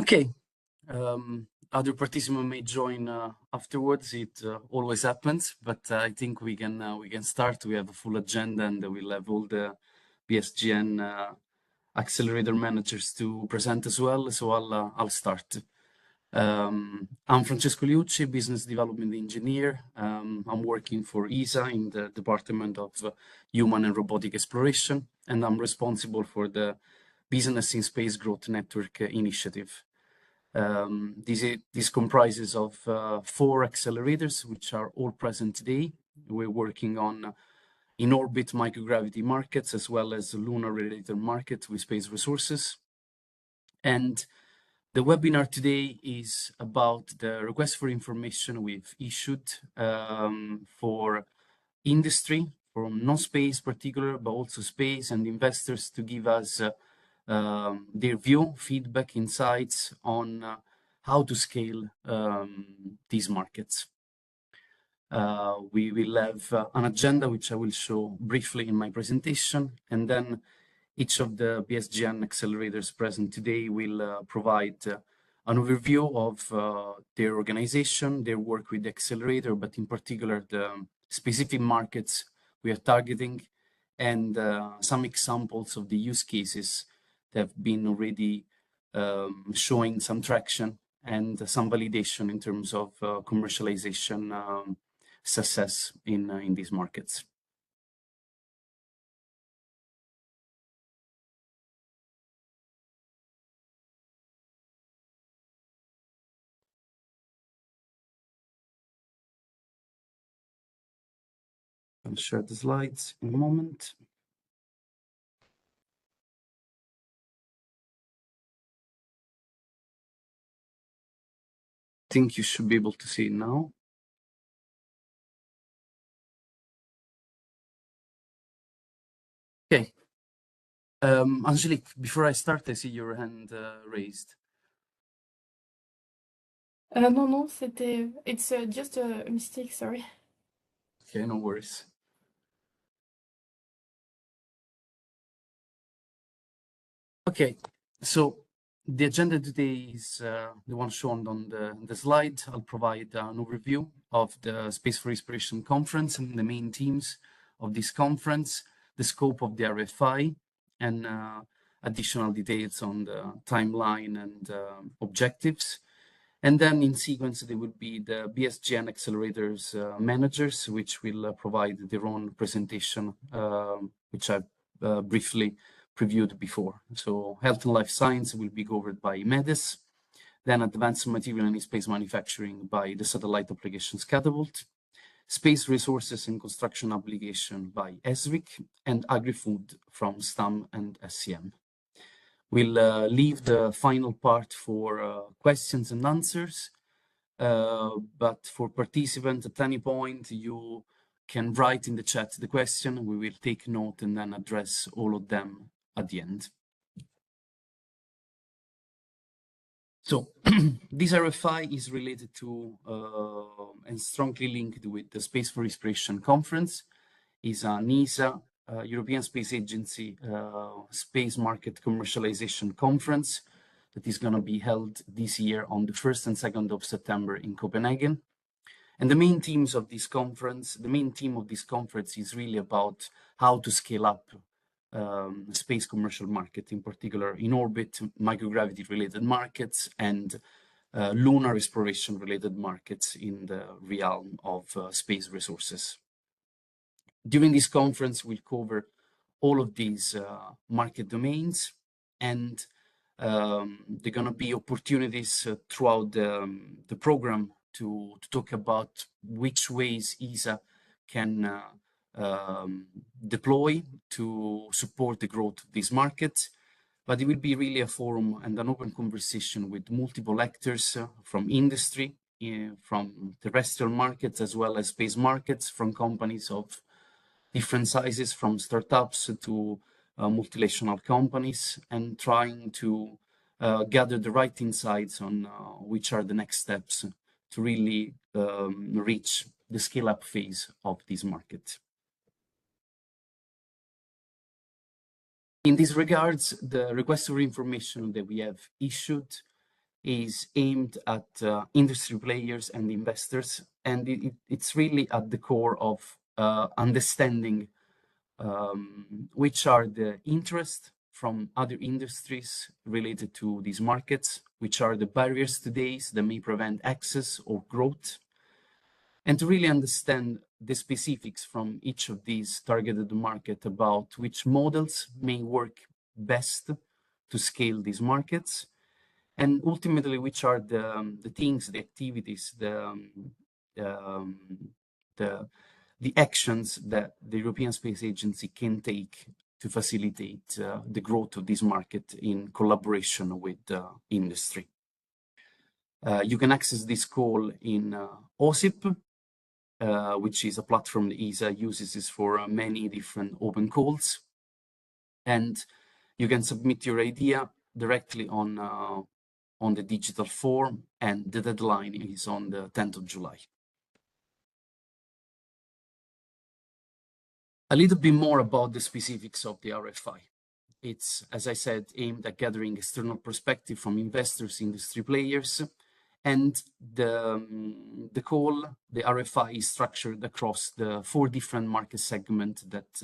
Okay, other participants may join afterwards. It always happens, but I think we can start. We have a full agenda, and we'll have all the BSGN accelerator managers to present as well. So I'll start. I'm Francesco Liucci, business development engineer. I'm working for ESA in the Department of Human and Robotic Exploration, and I'm responsible for the Business in Space Growth Network initiative. This comprises of 4 accelerators, which are all present today. We're working on in-orbit microgravity markets, as well as lunar-related market with space resources. And the webinar today is about the request for information we've issued for industry, from non-space particular, but also space, and investors to give us their view, feedback, insights on how to scale these markets. We will have an agenda which I will show briefly in my presentation, and then each of the BSGN accelerators present today will provide an overview of their organization, their work with the accelerator, but in particular the specific markets we are targeting, and some examples of the use cases that have been already showing some traction and some validation in terms of commercialization success in these markets. I'll share the slides in a moment. I think you should be able to see it now. Okay. Angélique, before I start, I see your hand raised. No, it's just a mistake, sorry. Okay, no worries. Okay, so the agenda today is the one shown on the slide. I'll provide an overview of the Space for Inspiration conference and the main themes of this conference, the scope of the RFI, and additional details on the timeline and objectives. And then in sequence, there will be the BSGN accelerators managers, which will provide their own presentation, which I've briefly previewed before. So health and life science will be covered by MEDIS, then advanced material and space manufacturing by the satellite applications Catapult, space resources and construction application by ESRIC, and Agri-food from STAM and SCM. We'll leave the final part for questions and answers, but for participants at any point, you can write in the chat the question. We will take note and then address all of them at the end. So this RFI is related to and strongly linked with the Space for Inspiration conference. It's an ESA, European Space Agency Space Market Commercialization Conference that is going to be held this year on the 1st and 2nd of September in Copenhagen. And the main themes of this conference, the main theme of this conference is really about how to scale up space commercial market, in particular in orbit, microgravity related markets, and lunar exploration related markets in the realm of space resources. During this conference, we'll cover all of these market domains, and there are going to be opportunities throughout the program to talk about which ways ESA can deploy to support the growth of this market. But it will be really a forum and an open conversation with multiple actors from industry, from terrestrial markets, as well as space markets, from companies of different sizes, from startups to multinational companies, and trying to gather the right insights on which are the next steps to really reach the scale-up phase of this market. In these regards, the request for information that we have issued is aimed at industry players and investors, and it's really at the core of understanding which are the interests from other industries related to these markets, which are the barriers today that may prevent access or growth, and to really understand the specifics from each of these targeted market about which models may work best to scale these markets, and ultimately which are the things, the activities, um, the actions that the European Space Agency can take to facilitate the growth of this market in collaboration with industry. You can access this call in OSIP, which is a platform the ESA uses for many different open calls. And you can submit your idea directly on the digital form, and the deadline is on the 10th of July. A little bit more about the specifics of the RFI. It's, as I said, aimed at gathering external perspective from investors, industry players, and the call, the RFI, is structured across the 4 different market segments that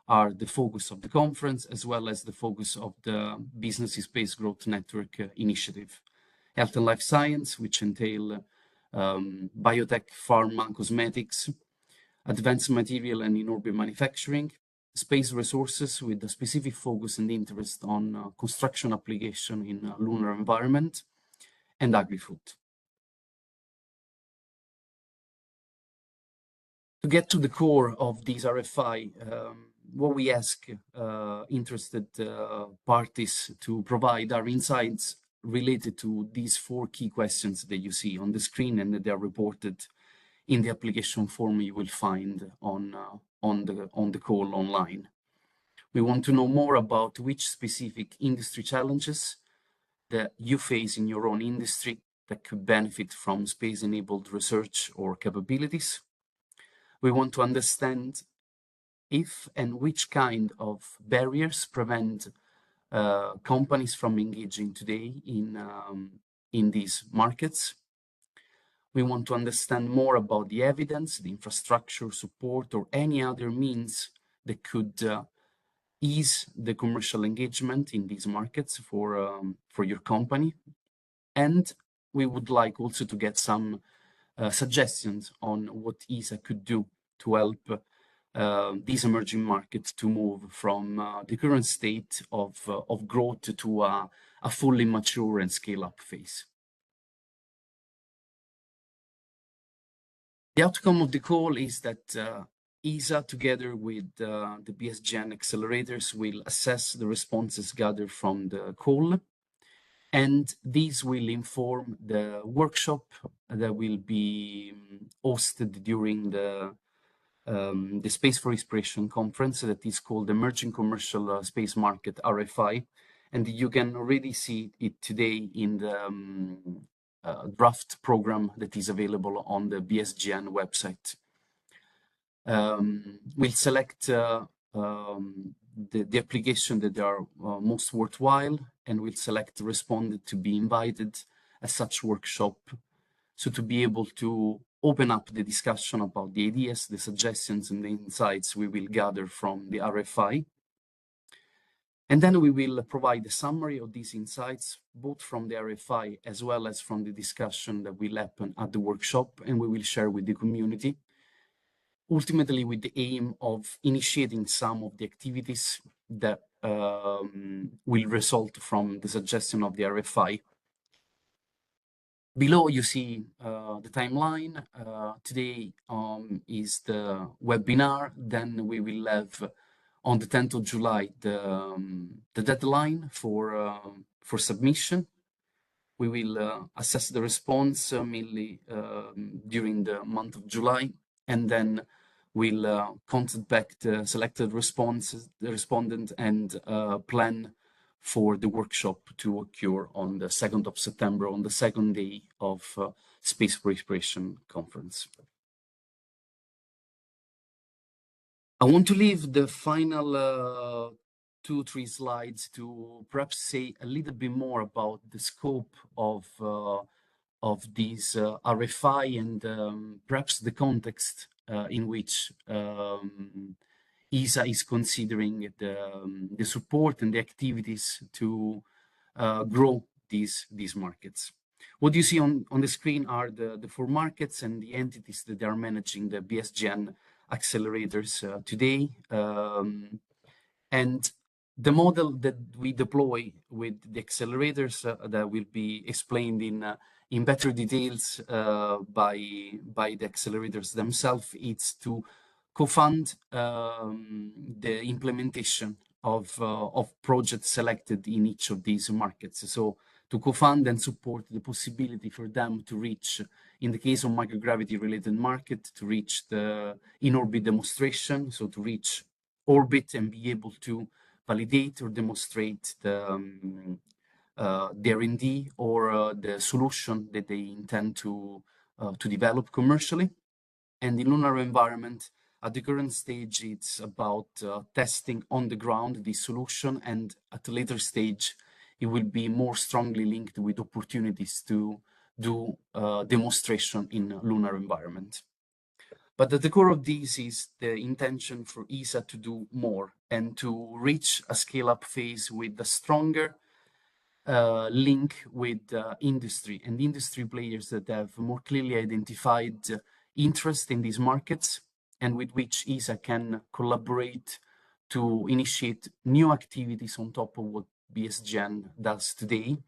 are the focus of the conference, as well as the focus of the Business in Space Growth Network initiative. Health and life science, which entail biotech, pharma, cosmetics, advanced material and in-orbit manufacturing, space resources with a specific focus and interest on construction application in a lunar environment, and agri-food. To get to the core of these RFI, what we ask interested parties to provide are insights related to these 4 key questions that you see on the screen, and that they are reported in the application form you will find on the call online. We want to know more about which specific industry challenges that you face in your own industry that could benefit from space-enabled research or capabilities. We want to understand if and which kind of barriers prevent companies from engaging today in these markets. We want to understand more about the evidence, the infrastructure, support, or any other means that could ease the commercial engagement in these markets for your company. And we would like also to get some suggestions on what ESA could do to help these emerging markets to move from the current state of growth to a fully mature and scale-up phase. The outcome of the call is that ESA, together with the BSGN accelerators, will assess the responses gathered from the call, and these will inform the workshop that will be hosted during the Space for Inspiration conference that is called Emerging Commercial Space Market RFI, and you can already see it today in the draft program that is available on the BSGN website. We'll select the application that are most worthwhile, and we'll select the respondent to be invited at such workshop, so to be able to open up the discussion about the ideas, the suggestions, and the insights we will gather from the RFI. And then we will provide a summary of these insights, both from the RFI as well as from the discussion that will happen at the workshop, and we will share with the community, ultimately with the aim of initiating some of the activities that will result from the suggestion of the RFI. Below you see the timeline. Today is the webinar, then we will have on the 10th of July, the deadline for submission. We will assess the response mainly during the month of July, and then we'll contact back the selected responses, the respondent, and plan for the workshop to occur on the 2nd of September, on the 2nd day of Space for Inspiration conference. I want to leave the final 2, 3 slides to perhaps say a little bit more about the scope of these RFI and perhaps the context in which ESA is considering the support and the activities to grow these markets. What you see on the screen are the 4 markets and the entities that are managing the BSGN accelerators today. And the model that we deploy with the accelerators that will be explained in better details by the accelerators themselves, it's to co-fund the implementation of projects selected in each of these markets. So to co-fund and support the possibility for them to reach, in the case of microgravity related market, to reach the in-orbit demonstration, so to reach orbit and be able to validate or demonstrate the R&D or the solution that they intend to develop commercially. And in lunar environment, at the current stage, it's about testing on the ground the solution, and at a later stage, it will be more strongly linked with opportunities to do demonstration in lunar environment. But at the core of this is the intention for ESA to do more and to reach a scale-up phase with a stronger link with industry and industry players that have more clearly identified interest in these markets and with which ESA can collaborate to initiate new activities on top of what BSGN does today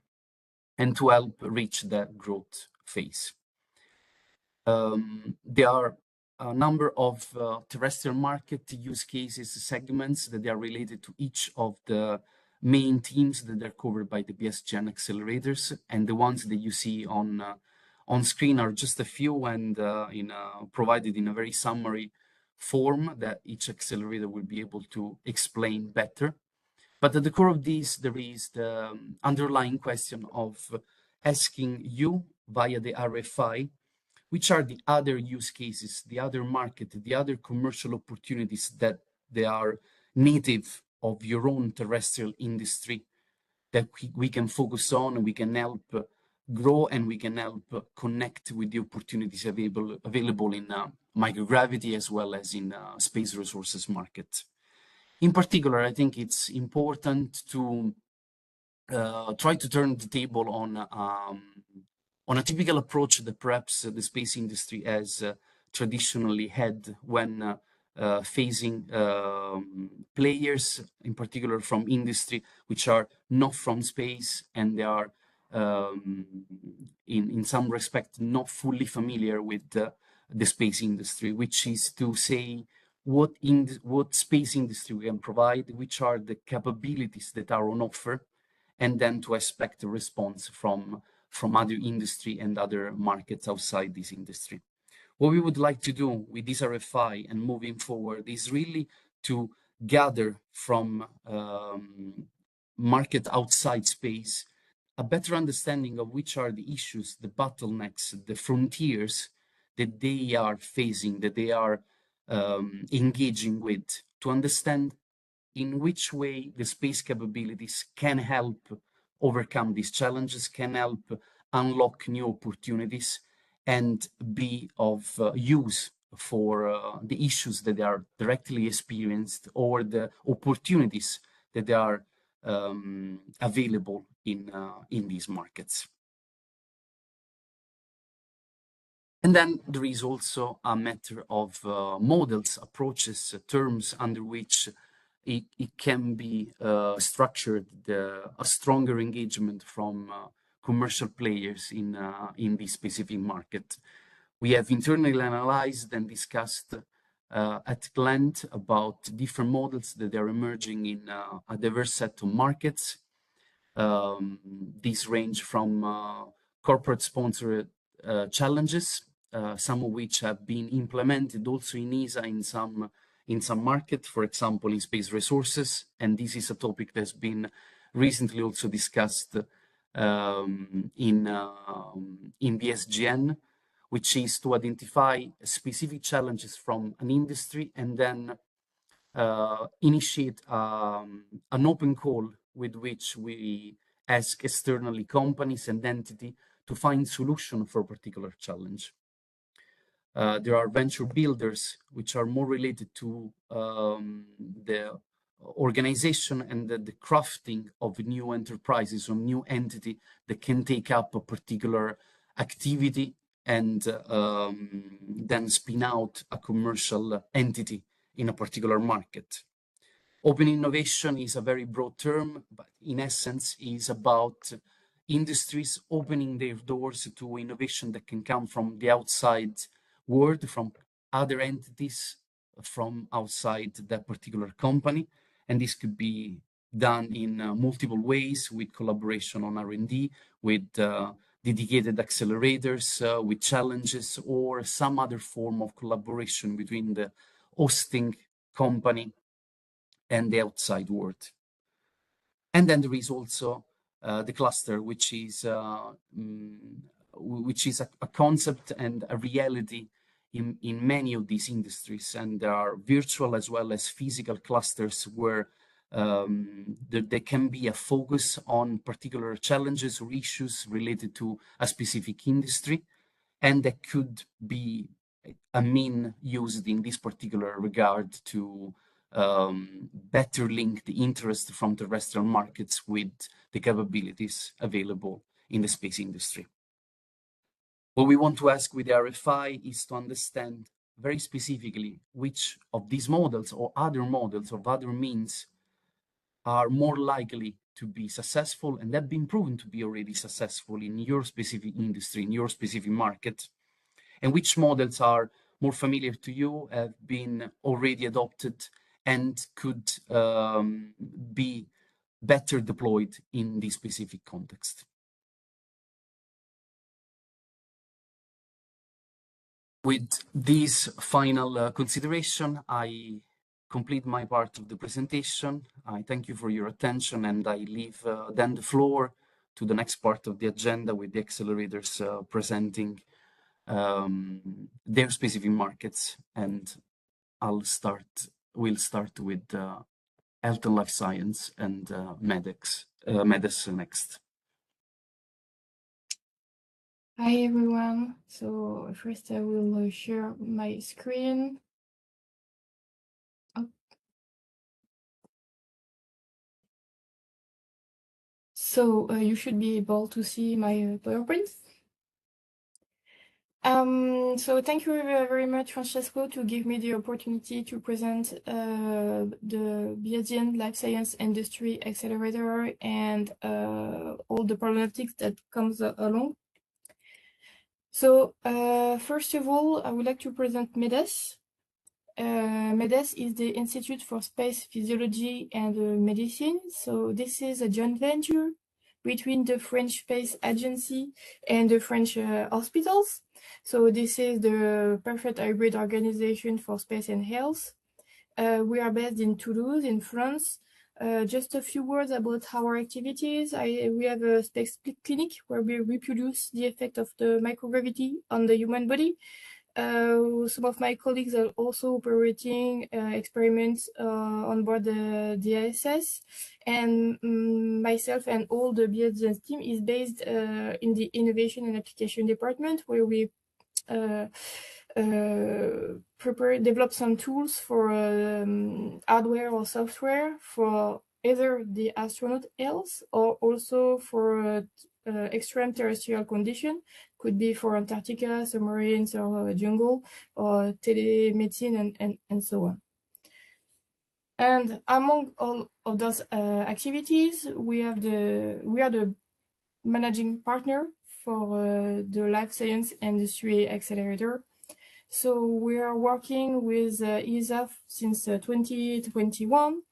and to help reach that growth phase. There are a number of terrestrial market use cases, segments that are related to each of the main themes that are covered by the BSGN accelerators, and the ones that you see on screen are just a few and provided in a very summary form that each accelerator will be able to explain better. But at the core of this, there is the underlying question of asking you via the RFI, which are the other use cases, the other market, the other commercial opportunities that they are native of your own terrestrial industry that we can focus on, and we can help grow, and we can help connect with the opportunities available in microgravity as well as in space resources market. In particular, I think it's important to try to turn the table on a typical approach that perhaps the space industry has traditionally had when facing players, in particular from industry, which are not from space, and they are in some respect not fully familiar with the space industry, which is to say what space industry we can provide, which are the capabilities that are on offer, and then to expect a response from other industry and other markets outside this industry. What we would like to do with this RFI and moving forward is really to gather from market outside space a better understanding of which are the issues, the bottlenecks, the frontiers that they are facing, that they are engaging with, to understand in which way the space capabilities can help overcome these challenges, can help unlock new opportunities, and be of use for the issues that they are directly experienced or the opportunities that they are available in these markets. And then there is also a matter of models, approaches, terms under which it can be structured, a stronger engagement from commercial players in this specific market. We have internally analyzed and discussed at length about different models that are emerging in a diverse set of markets. These range from corporate sponsored challenges, some of which have been implemented also in ESA in some market, for example, in space resources. And this is a topic that's been recently also discussed in BSGN, which is to identify specific challenges from an industry and then initiate an open call with which we ask externally companies and entities to find solution for a particular challenge. There are venture builders, which are more related to the organization and the crafting of new enterprises or new entity that can take up a particular activity and then spin out a commercial entity in a particular market. Open innovation is a very broad term, but in essence is about industries opening their doors to innovation that can come from the outside world, from other entities, from outside that particular company. And this could be done in multiple ways, with collaboration on R&D, with dedicated accelerators, with challenges, or some other form of collaboration between the hosting company and the outside world. And then there is also the cluster, which is a concept and a reality in many of these industries. And there are virtual as well as physical clusters where there can be a focus on particular challenges or issues related to a specific industry, and that could be a mean used in this particular regard to better link the interest from terrestrial markets with the capabilities available in the space industry. What we want to ask with the RFI is to understand very specifically which of these models or other models of other means are more likely to be successful and have been proven to be already successful in your specific industry, in your specific market, and which models are more familiar to you, have been already adopted, and could be better deployed in this specific context. With this final consideration, I complete my part of the presentation. I thank you for your attention, and I leave then the floor to the next part of the agenda with the accelerators presenting their specific markets. And we'll start with health and life science and medicine next. Hi everyone. So first I will share my screen. Oh. So you should be able to see my PowerPoint. So thank you very much, Francesco, to give me the opportunity to present the BSGN Life Science Industry Accelerator and all the problematics that comes along. So first of all, I would like to present MEDES. MEDES is the Institute for Space Physiology and Medicine. So this is a joint venture between the French Space Agency and the French hospitals. So this is the perfect hybrid organization for space and health. We are based in Toulouse, in France. Just a few words about our activities. We have a space clinic where we reproduce the effect of the microgravity on the human body. Some of my colleagues are also operating experiments on board the ISS, and myself and all the BSGN team is based in the Innovation and Application Department, where we develop some tools for hardware or software for either the astronaut health or also for extreme terrestrial condition. Could be for Antarctica, submarines, or jungle, or telemedicine, and so on. And among all of those activities, we are the managing partner for the Life Science Industry Accelerator. So we are working with ESA since 2021.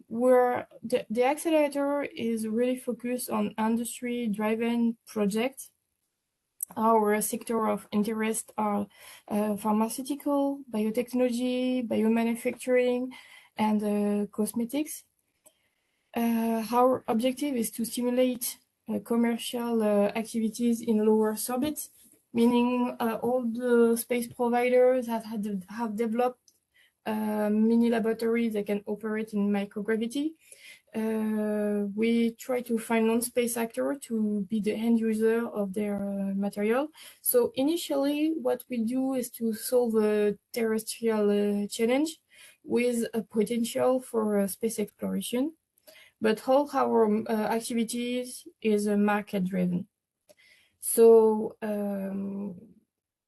Where the accelerator is really focused on industry-driven projects. Our sector of interest are pharmaceutical, biotechnology, biomanufacturing, and cosmetics. Our objective is to stimulate commercial activities in low Earth orbit, meaning all the space providers that have developed mini laboratories that can operate in microgravity. We try to find non-space actors to be the end user of their material. So initially, what we do is to solve a terrestrial challenge with a potential for space exploration. But all our activities is market-driven. So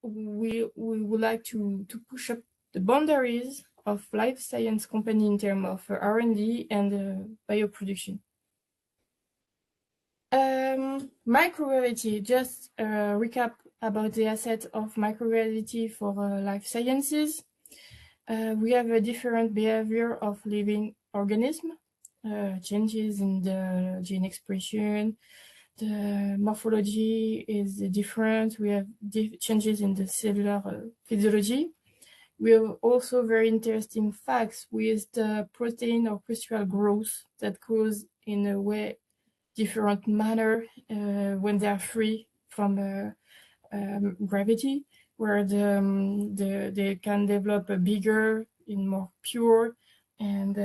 we would like to push up the boundaries of life science company in terms of R&D and bioproduction. Microgravity, just a recap about the asset of microgravity for life sciences. We have a different behavior of living organism, changes in the gene expression, the morphology is different. We have changes in the cellular physiology. We have also very interesting facts with the protein or crystal growth that goes in a way different manner when they are free from gravity, where they can develop a bigger and more pure and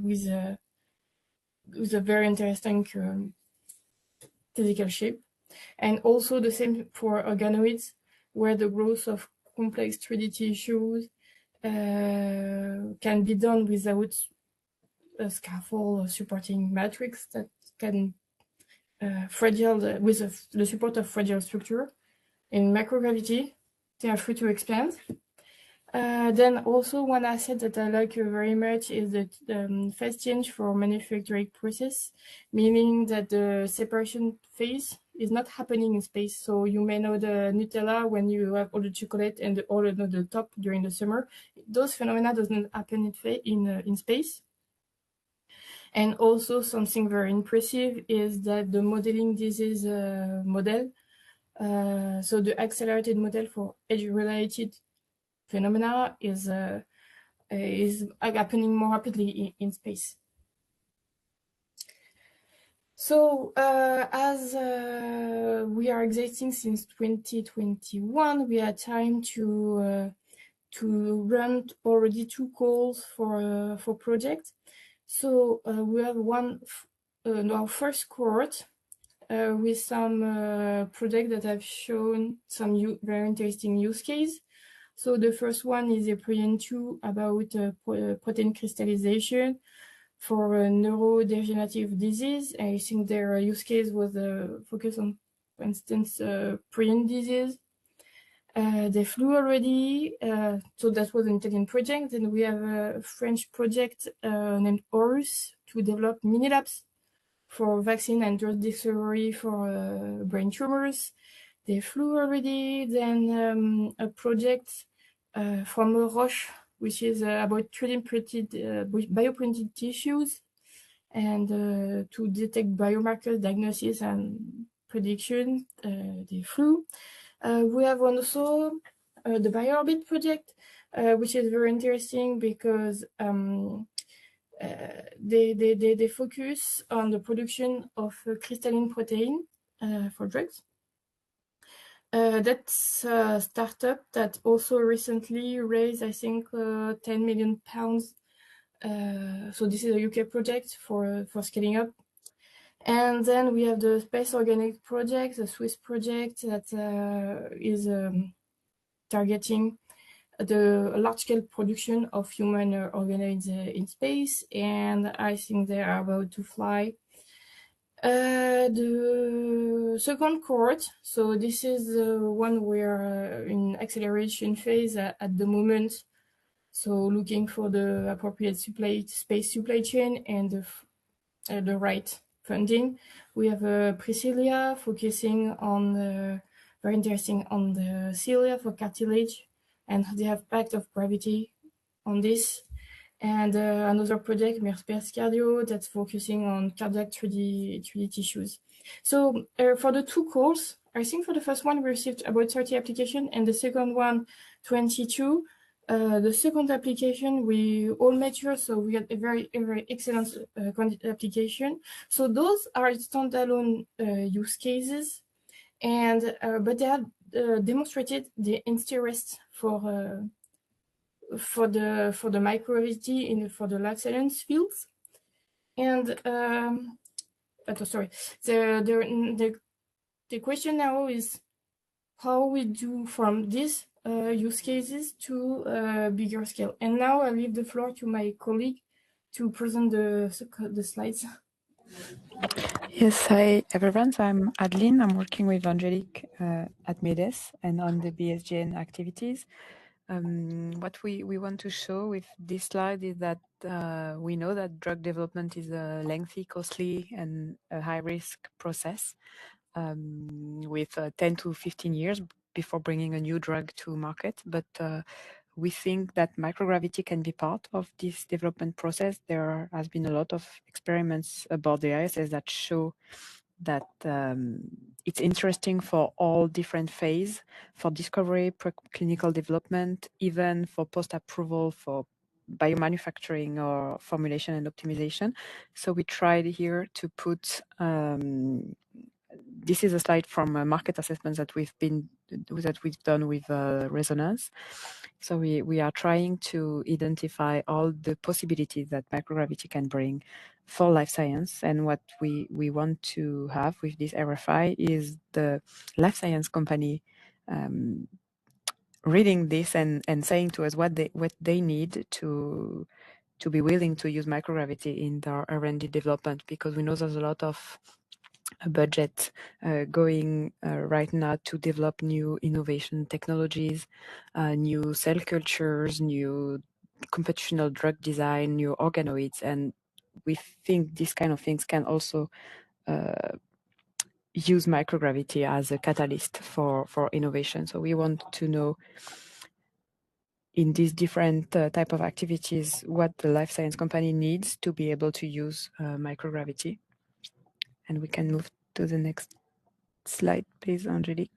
with a very interesting physical shape. And also the same for organoids, where the growth of complex 3D tissues can be done without a scaffold or supporting matrix that can with the support of fragile structure. In microgravity, they are free to expand. Then also one asset that I like very much is the phase change for manufacturing process, meaning that the separation phase is not happening in space. So you may know the Nutella when you have all the chocolate and all of the top during the summer. Those phenomena does not happen in space. And also something very impressive is that the modeling disease model, so the accelerated model for age-related phenomena is happening more rapidly in space. So as we are existing since 2021, we had time to run already 2 calls for projects. So we have our first cohort with some projects that have shown some very interesting use case. So the first one is a Prion-2 about protein crystallization for neurodegenerative disease. I think their use case was focused on, for instance, prion disease. They flew already, so that was an Italian project. Then we have a French project named Horus to develop mini labs for vaccine and drug discovery for brain tumors. They flew already. Then a project from Roche, which is about 3D printed, bioprinted tissues and to detect biomarkers, diagnosis, and prediction. They flew. We have also the BioOrbit project, which is very interesting because they focus on the production of crystalline protein for drugs. That's a startup that also recently raised, I think, 10 million pounds. So this is a UK project for scaling up. And then we have the Space Organic project, the Swiss project that is targeting the large-scale production of human organoids in space. And I think they are about to fly. The second cohort, so this is the one we're in acceleration phase at the moment. So looking for the appropriate space supply chain and the right funding. We have Priscilla focusing on very interesting on the cilia for cartilage, and they have pact of gravity on this. And another project, MERS Cardio, that's focusing on cardiac 3D tissues. So for the 2 calls, I think for the first one we received about 30 applications, and the second one 22. The second application we all mature, so we had a very excellent application. So those are standalone use cases, and but they have demonstrated the interest for for the microgravity for the life science fields. And sorry, the question now is how we do from these use cases to bigger scale. And now I leave the floor to my colleague to present the slides. Yes, hi everyone. So I'm Adeline. I'm working with Angélique at MEDES and on the BSGN activities. What we want to show with this slide is that we know that drug development is a lengthy, costly, and a high-risk process with 10 to 15 years before bringing a new drug to market. But we think that microgravity can be part of this development process. There has been a lot of experiments about the ISS that show that it's interesting for all different phases, for discovery, preclinical development, even for post-approval for biomanufacturing or formulation and optimization. So we tried here to put this is a slide from a market assessment that we've done with Resonance. So we are trying to identify all the possibilities that microgravity can bring for life science. And what we want to have with this RFI is the life science company reading this and saying to us what they need to be willing to use microgravity in their R&D development, because we know there's a lot of budget going right now to develop new innovation technologies, new cell cultures, new computational drug design, new organoids, and we think these kind of things can also use microgravity as a catalyst for innovation. So we want to know in these different type of activities what the life science company needs to be able to use microgravity. And we can move to the next slide, please, Angélique.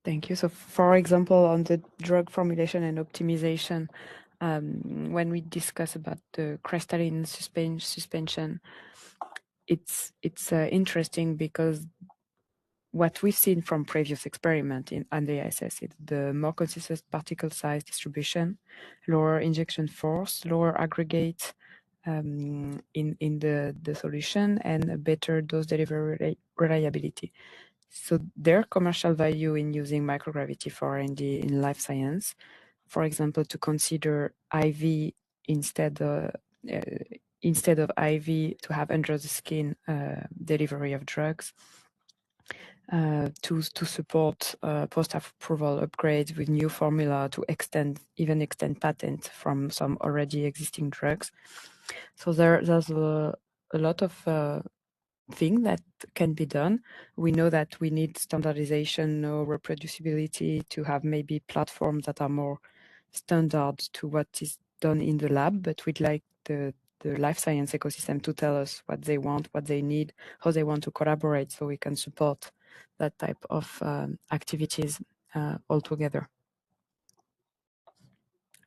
Thank you. So, for example, on the drug formulation and optimization, when we discuss about the crystalline suspension, it's interesting because what we've seen from previous experiment on the ISS is the more consistent particle size distribution, lower injection force, lower aggregate in the solution, and a better dose delivery reliability. So their commercial value in using microgravity for R&D in life science, for example, to consider IV instead of IV, to have under the skin delivery of drugs, to support post-approval upgrades with new formula to extend patent from some already existing drugs. So there's a lot of thing that can be done. We know that we need standardization or reproducibility to have maybe platforms that are more standard to what is done in the lab, but we'd like the life science ecosystem to tell us what they want, what they need, how they want to collaborate, so we can support that type of activities altogether.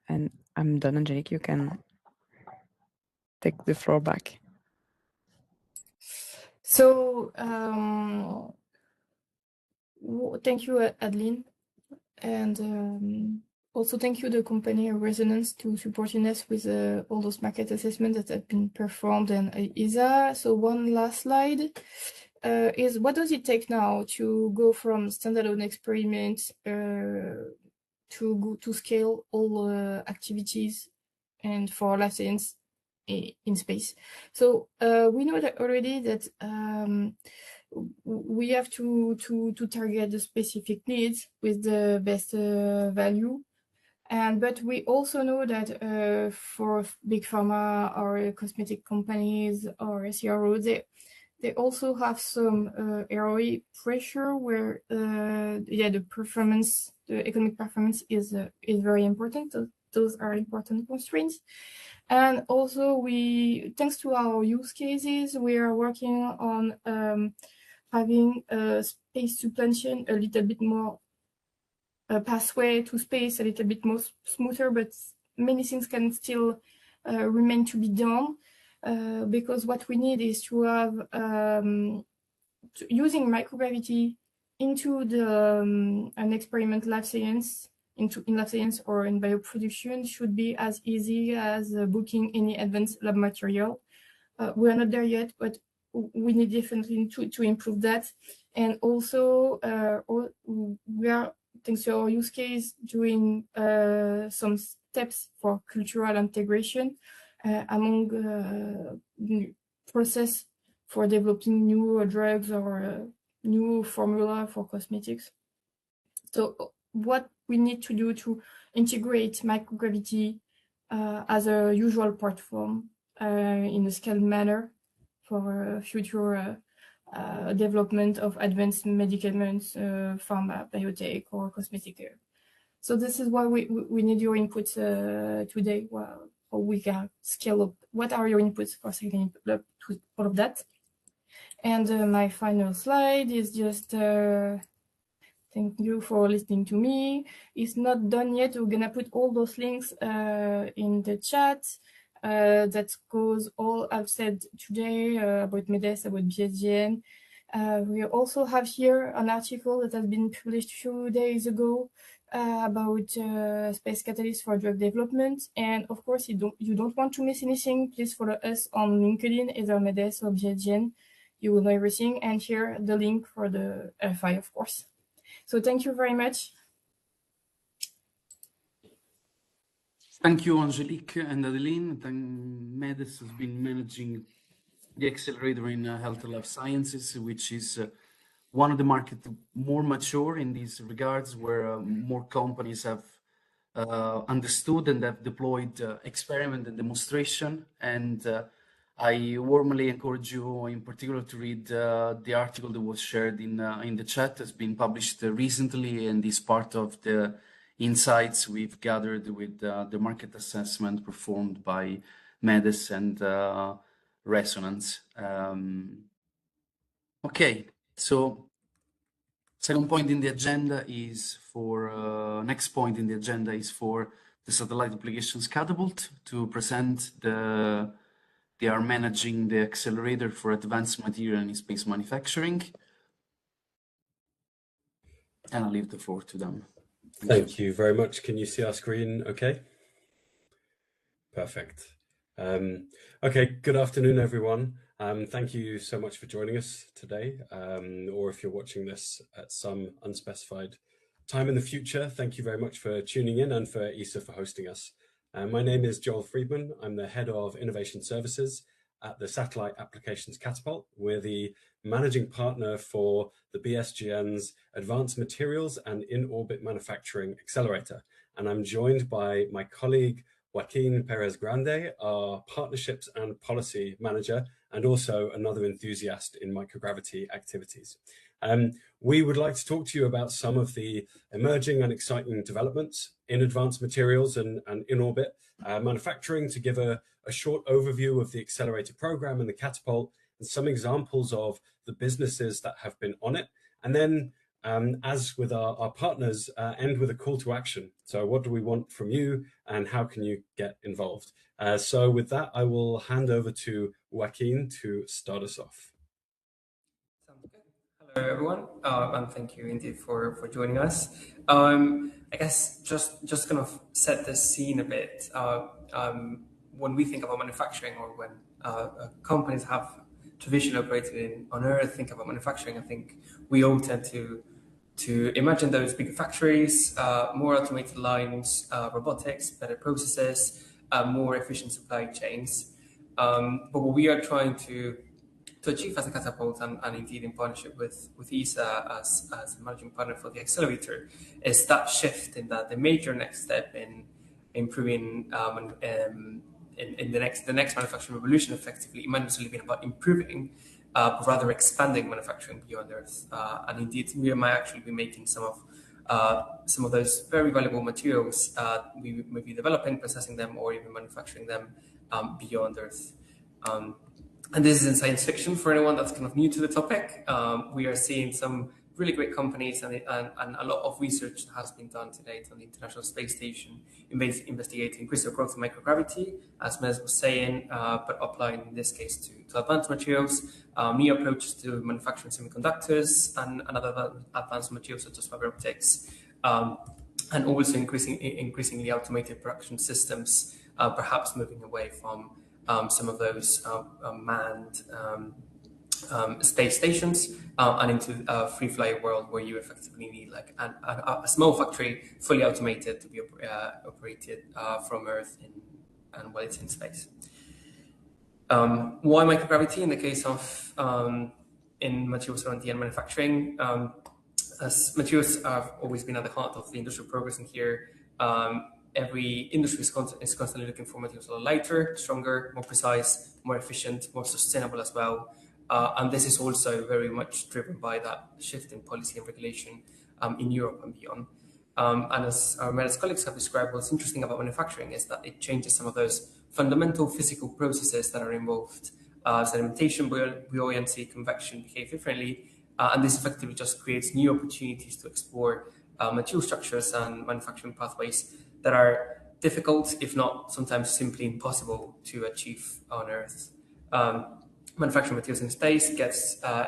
And I'm done, Angélique. You can take the floor back. So thank you, Adeline, and also thank you the company Resonance to supporting us with all those market assessments that have been performed and ESA. So one last slide is what does it take now to go from standalone experiments to scale all activities and for life science in space. So we know that already that we have to target the specific needs with the best value, but we also know that for big pharma or cosmetic companies or CRO, they also have some ROI pressure where the performance, the economic performance is very important. So those are important constraints. And also thanks to our use cases, we are working on having space supply chain a little bit more pathway to space, a little bit more smoother, but many things can still remain to be done because what we need is to have using microgravity into the an experiment life science in life science or in bioproduction should be as easy as booking any advanced lab material. We're not there yet, but we need definitely to improve that. And also, we are, thanks to our use case, doing some steps for cultural integration among process for developing new drugs or new formula for cosmetics. So what we need to do to integrate microgravity as a usual platform in a scaled manner for future development of advanced medicaments, pharma, biotech, or cosmetic care. So this is why we need your input today. Well, how we can scale up. What are your inputs for scaling up to all of that? And my final slide is just thank you for listening to me. It's not done yet. We're gonna put all those links in the chat. That goes all I've said today about MEDES, about BSGN. We also have here an article that has been published a few days ago about space catalyst for drug development. And of course, you don't want to miss anything. Please follow us on LinkedIn, either MEDES or BSGN. You will know everything. And here the link for the RFI, of course. So thank you very much. Thank you, Angélique and Adeline. MEDES has been managing the accelerator in health and life sciences, which is one of the market more mature in these regards, where more companies have understood and have deployed experiment and demonstration. And I warmly encourage you in particular to read the article that was shared in the chat. Has been published recently and is part of the insights we've gathered with the market assessment performed by MEDES and Resonance. Okay, so second point in the agenda is for next point in the agenda is for the satellite applications Catapult to present they are managing the accelerator for advanced material and space manufacturing. And I'll leave the floor to them. Thank you very much. Can you see our screen okay? Perfect. Okay, good afternoon, everyone. Thank you so much for joining us today, or if you're watching this at some unspecified time in the future, thank you very much for tuning in and for ESA for hosting us. My name is Joel Freedman. I'm the Head of Innovation Services at the Satellite Applications Catapult. We're the managing partner for the BSGN's Advanced Materials and In-Orbit Manufacturing Accelerator. And I'm joined by my colleague, Joaquin Perez-Grande, our Partnerships and Policy Manager, and also another enthusiast in microgravity activities. We would like to talk to you about some of the emerging and exciting developments in advanced materials and in-orbit manufacturing, to give a short overview of the accelerator program and the Catapult, and some examples of the businesses that have been on it. And then, as with our partners, end with a call to action. So what do we want from you and how can you get involved? So with that, I will hand over to Joaquin to start us off. Sounds good. Hello, everyone, and thank you indeed for joining us. I guess just kind of set the scene a bit. When we think about manufacturing, or when companies have traditionally operated on Earth, think about manufacturing, I think we all tend to imagine those bigger factories, more automated lines, robotics, better processes, more efficient supply chains. But what we are trying to achieve as a Catapult, and indeed in partnership with ESA as managing partner for the accelerator, is that shift in that the major next step in improving in the next manufacturing revolution, effectively, it might not necessarily be about improving, but rather expanding manufacturing beyond Earth. And indeed, we might actually be making some of those very valuable materials. We may be developing, processing them, or even manufacturing them beyond Earth. And this is in science fiction for anyone that's kind of new to the topic. We are seeing some really great companies and a lot of research has been done to date on the International Space Station investigating crystal growth in microgravity, as Mez was saying, but applying in this case to advanced materials, new approaches to manufacturing semiconductors and other advanced materials such as fiber optics, and also increasingly automated production systems, perhaps moving away from some of those manned space stations and into a free-fly world where you effectively need like a small factory fully automated to be operated from Earth while it's in space. Why microgravity in the case of in materials R&D and manufacturing? As materials have always been at the heart of the industrial progress in here, every industry is constantly looking for materials that are lighter, stronger, more precise, more efficient, more sustainable as well. And this is also very much driven by that shift in policy and regulation in Europe and beyond. And as our Meredith's colleagues have described, what's interesting about manufacturing is that it changes some of those fundamental physical processes that are involved. Sedimentation, buoyancy, convection behave differently. And this effectively just creates new opportunities to explore material structures and manufacturing pathways that are difficult, if not sometimes simply impossible to achieve on Earth. Manufacturing materials in space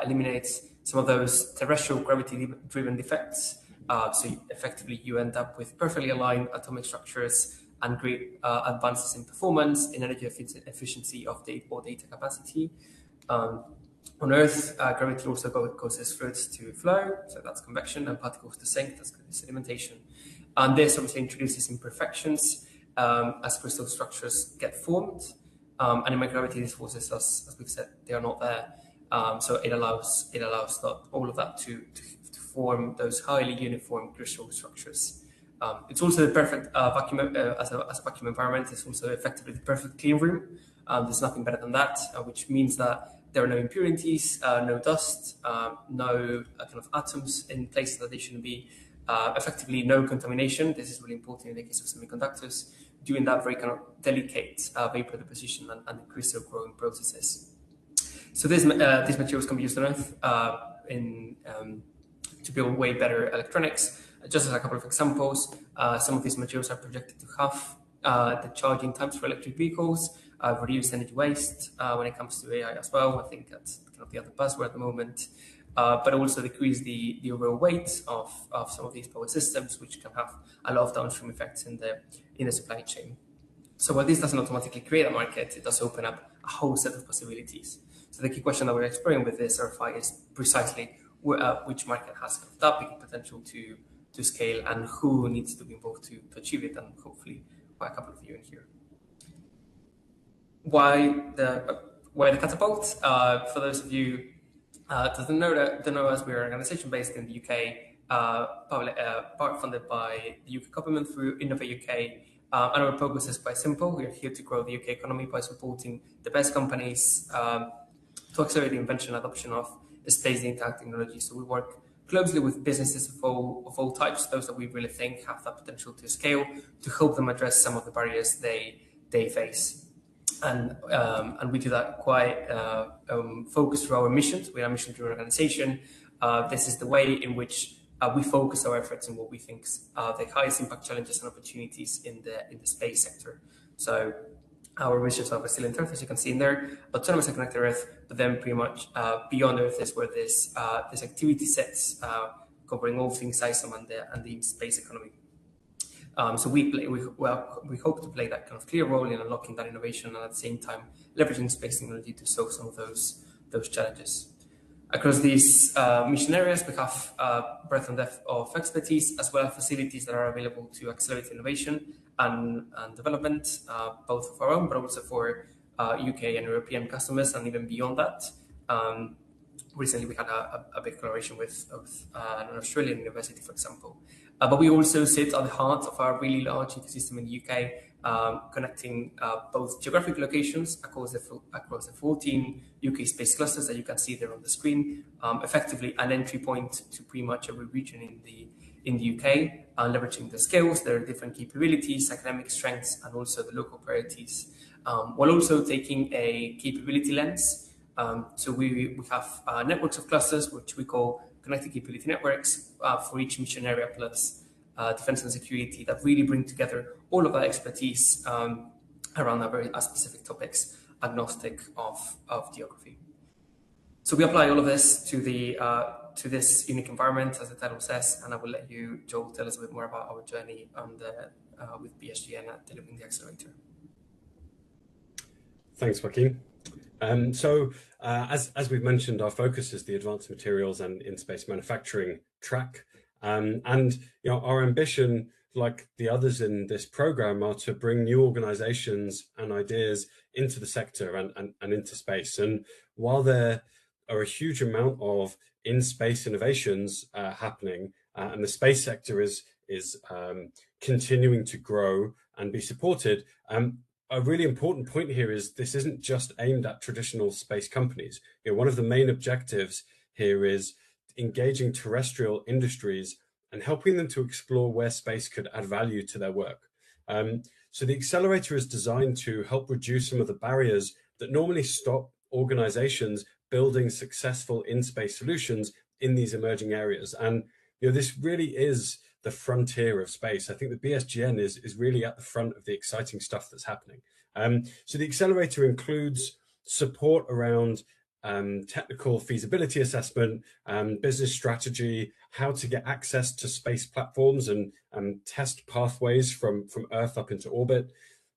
eliminates some of those terrestrial gravity-driven defects. So effectively, you end up with perfectly aligned atomic structures and great advances in performance, in energy efficiency of data capacity. On Earth, gravity also causes fluids to flow, so that's convection, and particles to sink, that's sedimentation. And this obviously introduces imperfections as crystal structures get formed. And in microgravity, these forces, as we've said, they are not there. So it allows all of that to form those highly uniform crystal structures. It's also the perfect vacuum as a vacuum environment. It's also effectively the perfect clean room. There's nothing better than that, which means that there are no impurities, no dust, no kind of atoms in places that they shouldn't be. Effectively, no contamination. This is really important in the case of semiconductors, during that very kind of delicate vapor deposition and the crystal growing processes. So these materials can be used on Earth to build way better electronics. Just as a couple of examples, some of these materials are projected to halve the charging times for electric vehicles, reduce energy waste when it comes to AI as well. I think that's kind of the other buzzword at the moment. But also decrease the overall weight of some of these power systems, which can have a lot of downstream effects in the supply chain. So while this doesn't automatically create a market, it does open up a whole set of possibilities. So the key question that we're exploring with this RFI is precisely which market has kind of that big potential to scale and who needs to be involved to achieve it, and hopefully by a couple of you in here. Why the Catapult? For those of you don't know us, we're an organisation based in the UK, part funded by the UK government through Innovate UK. And our focus is quite simple. We're here to grow the UK economy by supporting the best companies to accelerate the invention and adoption of space data technology. So we work closely with businesses of all types, those that we really think have the potential to scale, to help them address some of the barriers they face. And we do that quite focused through our missions. We are a mission-driven organization. This is the way in which we focus our efforts on what we think are the highest impact challenges and opportunities in the space sector. So our missions are resilient Earth, as you can see in there, autonomous and connected Earth, but then pretty much beyond Earth is where this activity sets covering all things ISOM and the space economy. So we hope to play that kind of clear role in unlocking that innovation and at the same time leveraging space technology to solve some of those challenges. Across these mission areas, we have breadth and depth of expertise, as well as facilities that are available to accelerate innovation and development, both of our own, but also for UK and European customers, and even beyond that. Recently, we had a big collaboration with an Australian university, for example. But we also sit at the heart of our really large ecosystem in the UK, connecting both geographic locations across the 14 UK space clusters that you can see there on the screen, effectively an entry point to pretty much every region in the UK, leveraging the skills, their different capabilities, academic strengths, and also the local priorities, while also taking a capability lens So we have networks of clusters, which we call connected capability networks for each mission area plus defense and security, that really bring together all of our expertise around our very specific topics, agnostic of geography. So we apply all of this to this unique environment, as the title says, and I will let you, Joel, tell us a bit more about our journey on with BSGN at delivering the accelerator. Thanks, Joaquin. As we've mentioned, our focus is the advanced materials and in-space manufacturing track. And our ambition, like the others in this program, are to bring new organizations and ideas into the sector and into space. And while there are a huge amount of in-space innovations happening, and the space sector is continuing to grow and be supported, a really important point here is this isn't just aimed at traditional space companies. One of the main objectives here is engaging terrestrial industries and helping them to explore where space could add value to their work. So the accelerator is designed to help reduce some of the barriers that normally stop organizations building successful in-space solutions in these emerging areas. And this really is the frontier of space. I think the BSGN is really at the front of the exciting stuff that's happening. So the accelerator includes support around technical feasibility assessment, business strategy, how to get access to space platforms and test pathways from Earth up into orbit,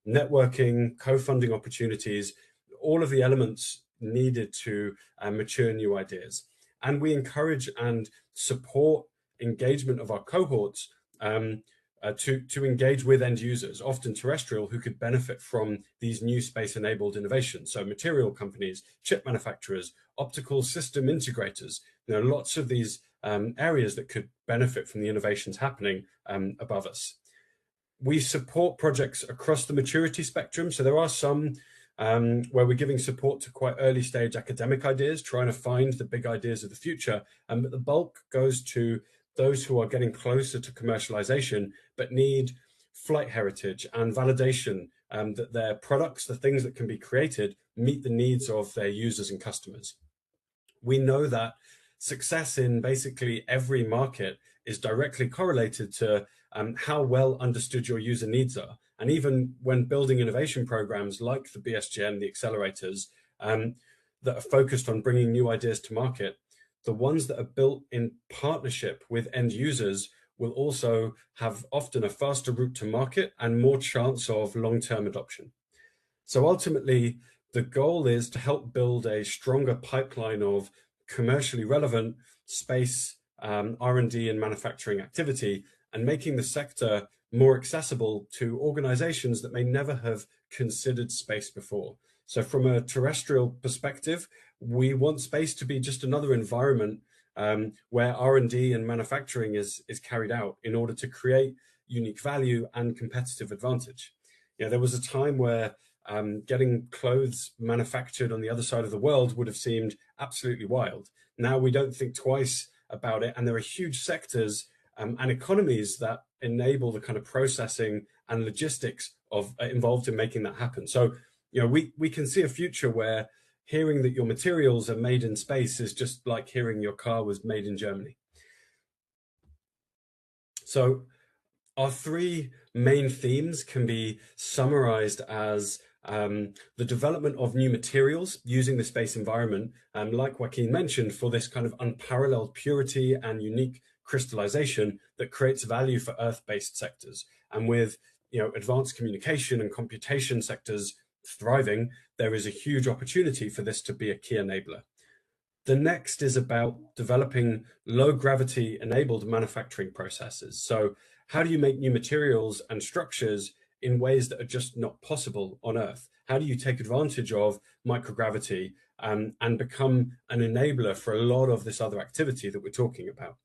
networking, co-funding opportunities, all of the elements needed to mature new ideas. And we encourage and support engagement of our cohorts to engage with end users, often terrestrial, who could benefit from these new space-enabled innovations. So material companies, chip manufacturers, optical system integrators, lots of these areas that could benefit from the innovations happening above us. We support projects across the maturity spectrum. So there are some where we're giving support to quite early stage academic ideas, trying to find the big ideas of the future. But the bulk goes to those who are getting closer to commercialization, but need flight heritage and validation that their products, the things that can be created, meet the needs of their users and customers. We know that success in basically every market is directly correlated to how well understood your user needs are. And even when building innovation programs like the BSGN, the accelerators, that are focused on bringing new ideas to market, the ones that are built in partnership with end users will also have often a faster route to market and more chance of long-term adoption. So ultimately, the goal is to help build a stronger pipeline of commercially relevant space R&D and manufacturing activity, and making the sector more accessible to organizations that may never have considered space before. So from a terrestrial perspective, we want space to be just another environment where R&D and manufacturing is carried out in order to create unique value and competitive advantage. There was a time where getting clothes manufactured on the other side of the world would have seemed absolutely wild. Now we don't think twice about it, and there are huge sectors and economies that enable the kind of processing and logistics involved in making that happen. So we can see a future where hearing that your materials are made in space is just like hearing your car was made in Germany. So our three main themes can be summarized as the development of new materials using the space environment, like Joaquin mentioned, for this kind of unparalleled purity and unique crystallization that creates value for Earth-based sectors. And with advanced communication and computation sectors thriving, there is a huge opportunity for this to be a key enabler. The next is about developing low gravity enabled manufacturing processes. So how do you make new materials and structures in ways that are just not possible on Earth? How do you take advantage of microgravity and become an enabler for a lot of this other activity that we're talking about?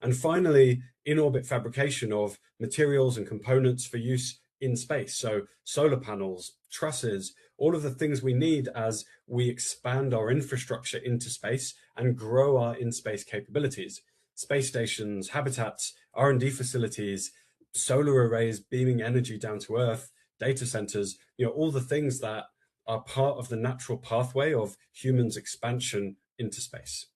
And finally, in-orbit fabrication of materials and components for use in space. So solar panels, trusses, all of the things we need as we expand our infrastructure into space and grow our in-space capabilities. Space stations, habitats, R&D facilities, solar arrays beaming energy down to Earth, data centers, all the things that are part of the natural pathway of humans' expansion into space.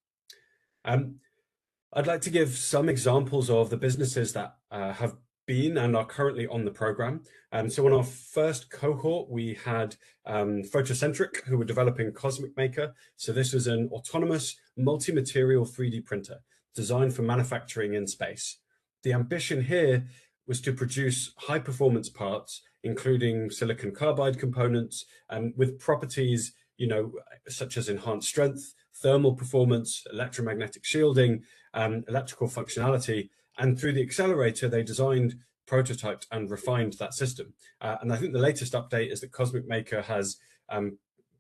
I'd like to give some examples of the businesses that have been and are currently on the program. So on our first cohort, we had Photocentric, who were developing Cosmic Maker. So this was an autonomous multi-material 3D printer designed for manufacturing in space. The ambition here was to produce high performance parts, including silicon carbide components, with properties, such as enhanced strength, thermal performance, electromagnetic shielding, electrical functionality. And through the accelerator, they designed, prototyped, and refined that system. And I think the latest update is that Cosmic Maker has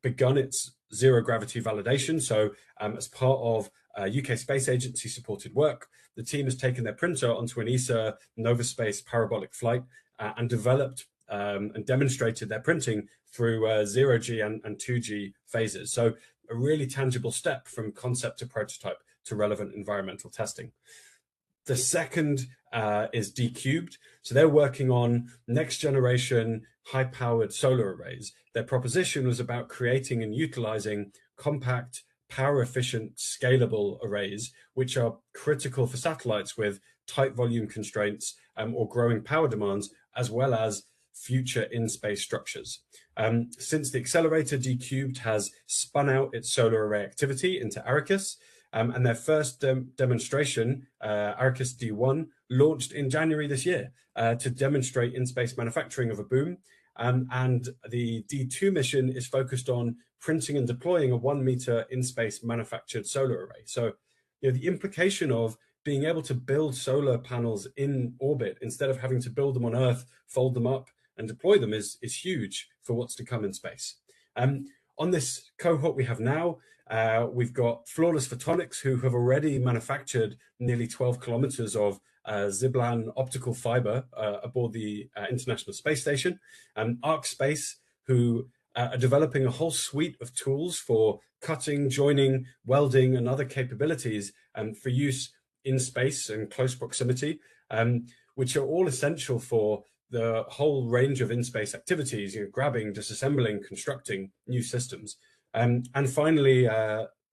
begun its zero gravity validation. So as part of UK Space Agency supported work, the team has taken their printer onto an ESA Novaspace parabolic flight and developed and demonstrated their printing through 0G and 2G phases. So a really tangible step from concept to prototype to relevant environmental testing. The second is D-Cubed. So they're working on next generation high-powered solar arrays. Their proposition was about creating and utilizing compact, power-efficient, scalable arrays, which are critical for satellites with tight volume constraints or growing power demands, as well as future in-space structures. Since the accelerator, D-Cubed has spun out its solar array activity into Aricus, and their first demonstration, Aricus D1, launched in January this year to demonstrate in-space manufacturing of a boom. And the D2 mission is focused on printing and deploying a 1 meter in-space manufactured solar array. So the implication of being able to build solar panels in orbit instead of having to build them on Earth, fold them up, and deploy them is huge for what's to come in space. On this cohort we have now, we've got Flawless Photonics, who have already manufactured nearly 12 kilometers of Ziblan optical fiber aboard the International Space Station. Arc Space, who are developing a whole suite of tools for cutting, joining, welding, and other capabilities for use in space and close proximity, which are all essential for the whole range of in-space activities, grabbing, disassembling, constructing new systems. And finally,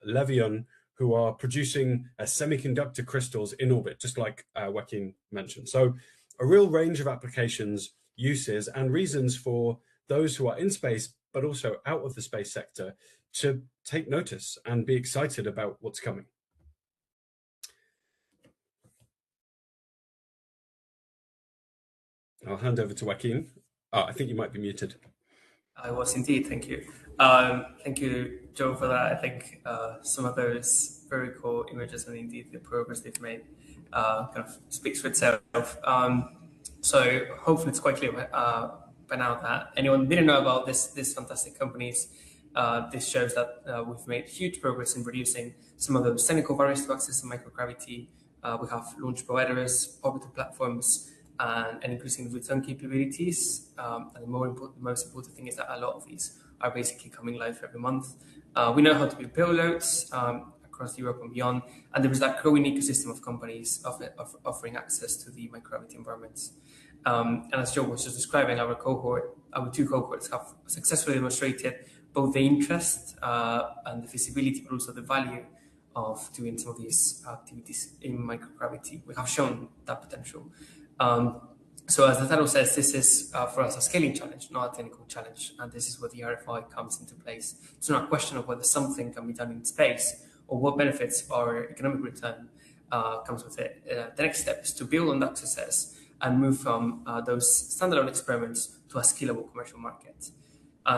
Levion, who are producing semiconductor crystals in orbit, just like Joaquin mentioned. So a real range of applications, uses, and reasons for those who are in space, but also out of the space sector, to take notice and be excited about what's coming. I'll hand over to Joaquin. Oh, I think you might be muted. I was indeed, thank you. Thank you, Joe, for that. I think some of those very cool images and indeed the progress they've made kind of speaks for itself. So hopefully it's quite clear by now that anyone didn't know about these fantastic companies. This shows that we've made huge progress in reducing some of those technical barriers to access and microgravity. We have launch providers, orbital platforms, and increasing return capabilities. And the most important thing is that a lot of these are basically coming live every month. We know how to build payloads across Europe and beyond, and there is that growing ecosystem of companies offering access to the microgravity environments. And as Joe was just describing, our two cohorts have successfully demonstrated both the interest and the feasibility, but also the value of doing some of these activities in microgravity. We have shown that potential. So as the title says, this is for us a scaling challenge, not a technical challenge. And this is where the RFI comes into place. It's not a question of whether something can be done in space or what benefits or economic return comes with it. The next step is to build on that success and move from those standalone experiments to a scalable commercial market.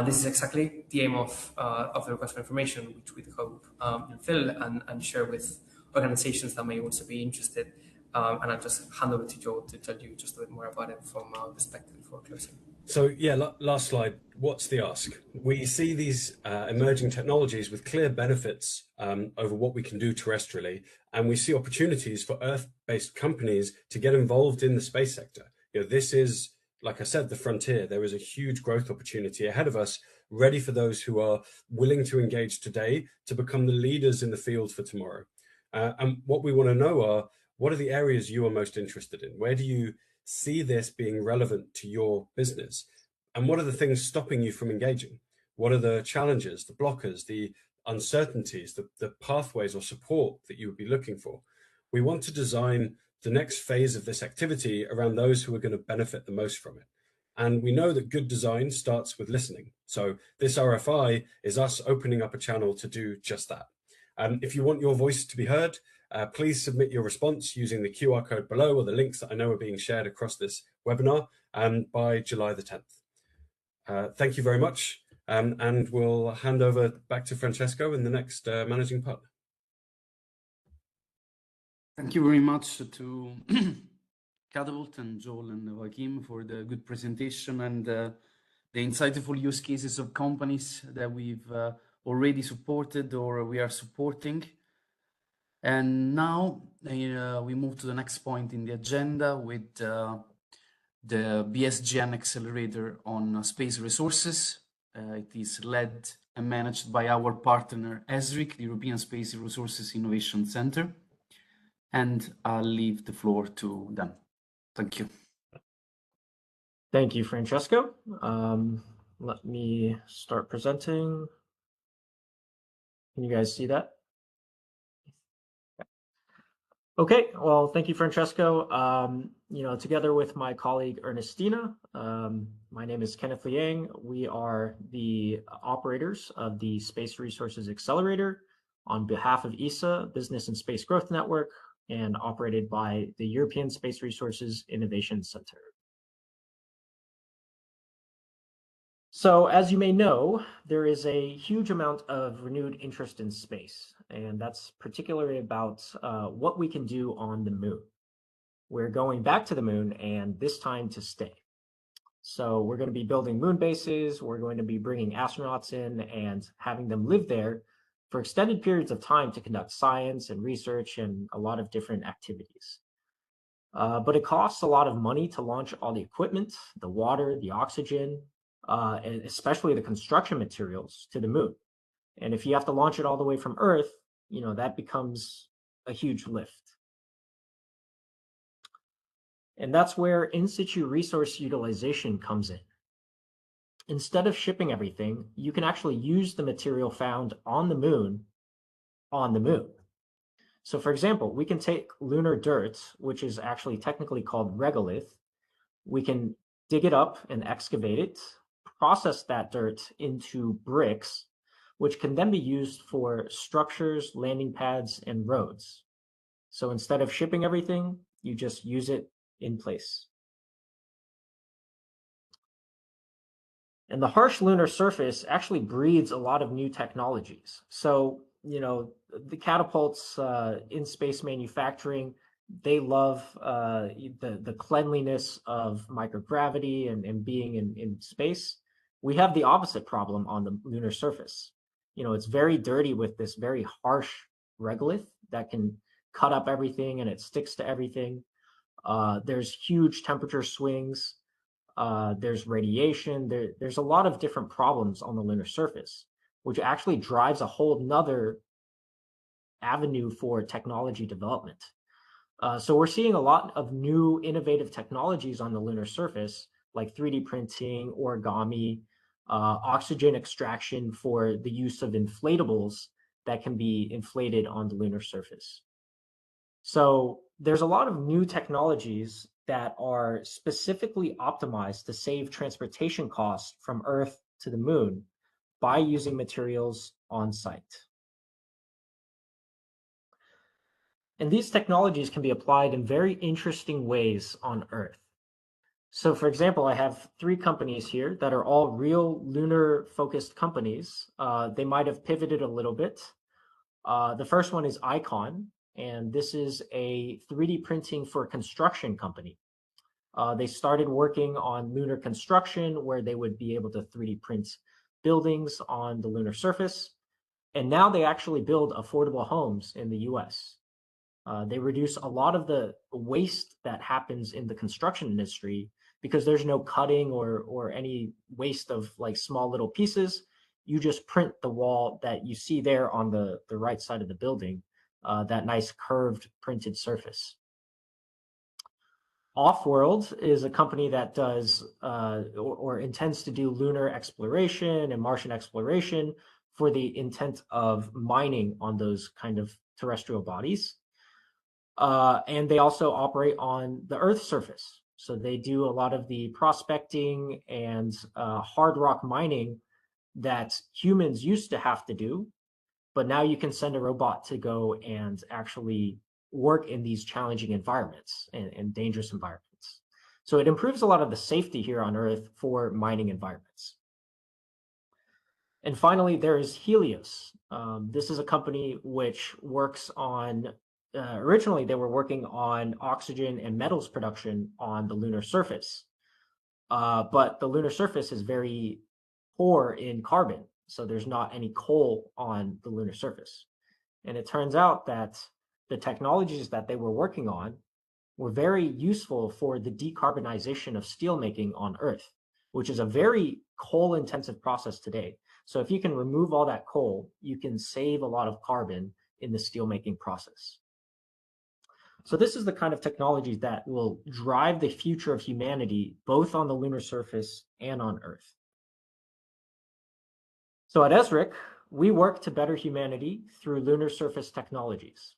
This is exactly the aim of the request for information, which we hope you'll fill and share with organizations that may also be interested. And I'll just hand over to Joe to tell you just a bit more about it from our perspective before closing. So yeah, last slide. What's the ask? We see these emerging technologies with clear benefits over what we can do terrestrially, and we see opportunities for Earth-based companies to get involved in the space sector. This is, like I said, the frontier. There is a huge growth opportunity ahead of us, ready for those who are willing to engage today to become the leaders in the field for tomorrow. And what we want to know are, what are the areas you are most interested in? Where do you see this being relevant to your business? And what are the things stopping you from engaging? What are the challenges, the blockers, the uncertainties, the pathways or support that you would be looking for? We want to design the next phase of this activity around those who are going to benefit the most from it. And we know that good design starts with listening. So this RFI is us opening up a channel to do just that. If you want your voice to be heard, please submit your response using the QR code below or the links that I know are being shared across this webinar by July the 10th. Thank you very much. And we'll hand over back to Francesco in the next managing partner. Thank you very much to Catapult and Joel and Joaquin for the good presentation and the insightful use cases of companies that we've already supported or we are supporting. And now we move to the next point in the agenda with the BSGN Accelerator on Space Resources. It is led and managed by our partner ESRIC, the European Space Resources Innovation Center. And I'll leave the floor to them. Thank you. Thank you, Francesco. Let me start presenting. Can you guys see that? Okay, well, thank you, Francesco. Together with my colleague Ernestina, my name is Kenneth Liang. We are the operators of the Space Resources Accelerator on behalf of ESA, Business and Space Growth Network, and operated by the European Space Resources Innovation Center. So as you may know, there is a huge amount of renewed interest in space, and that's particularly about what we can do on the moon. We're going back to the moon, and this time to stay. So we're going to be building moon bases, we're going to be bringing astronauts in and having them live there for extended periods of time to conduct science and research and a lot of different activities. But it costs a lot of money to launch all the equipment, the water, the oxygen, and especially the construction materials to the moon. And if you have to launch it all the way from Earth, that becomes a huge lift. And that's where in situ resource utilization comes in. Instead of shipping everything, you can actually use the material found on the moon. So for example, we can take lunar dirt, which is actually technically called regolith. We can dig it up and excavate it, process that dirt into bricks, which can then be used for structures, landing pads, and roads. So instead of shipping everything, you just use it in place. And the harsh lunar surface actually breeds a lot of new technologies. So, the catapults in space manufacturing, they love the cleanliness of microgravity and being in space. We have the opposite problem on the lunar surface. It's very dirty with this very harsh regolith that can cut up everything and it sticks to everything. There's huge temperature swings. There's radiation. There's a lot of different problems on the lunar surface, which actually drives a whole nother avenue for technology development. So we're seeing a lot of new innovative technologies on the lunar surface, like 3D printing, origami, oxygen extraction for the use of inflatables that can be inflated on the lunar surface. So there's a lot of new technologies that are specifically optimized to save transportation costs from Earth to the moon by using materials on site. And these technologies can be applied in very interesting ways on Earth. So for example, I have 3 companies here that are all real lunar focused companies. They might have pivoted a little bit. The first one is Icon, and this is a 3D printing for construction company. They started working on lunar construction where they would be able to 3D print buildings on the lunar surface. And now they actually build affordable homes in the US. They reduce a lot of the waste that happens in the construction industry because there's no cutting or any waste of like small little pieces. You just print the wall that you see there on the right side of the building, that nice curved printed surface. Off-World is a company that does or intends to do lunar exploration and Martian exploration for the intent of mining on those kind of terrestrial bodies. And they also operate on the Earth's surface. So they do a lot of the prospecting and hard rock mining that humans used to have to do. But now you can send a robot to go and actually work in these challenging environments and dangerous environments. So it improves a lot of the safety here on Earth for mining environments. And finally, there is Helios. This is a company which works on, originally they were working on oxygen and metals production on the lunar surface. But the lunar surface is very poor in carbon. So there's not any coal on the lunar surface. And it turns out that the technologies that they were working on were very useful for the decarbonization of steelmaking on Earth, which is a very coal-intensive process today. So if you can remove all that coal, you can save a lot of carbon in the steelmaking process. So this is the kind of technology that will drive the future of humanity, both on the lunar surface and on Earth. So at ESRIC, we work to better humanity through lunar surface technologies.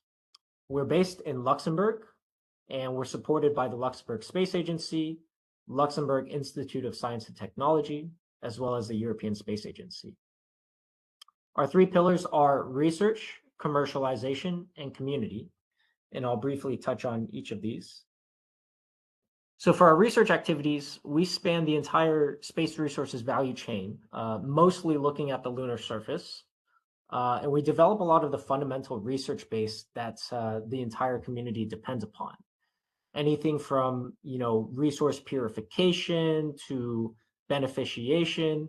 We're based in Luxembourg, and we're supported by the Luxembourg Space Agency, Luxembourg Institute of Science and Technology, as well as the European Space Agency. Our three pillars are research, commercialization, and community, and I'll briefly touch on each of these. So for our research activities, we span the entire space resources value chain, mostly looking at the lunar surface. And we develop a lot of the fundamental research base that the entire community depends upon. Anything from, resource purification to beneficiation.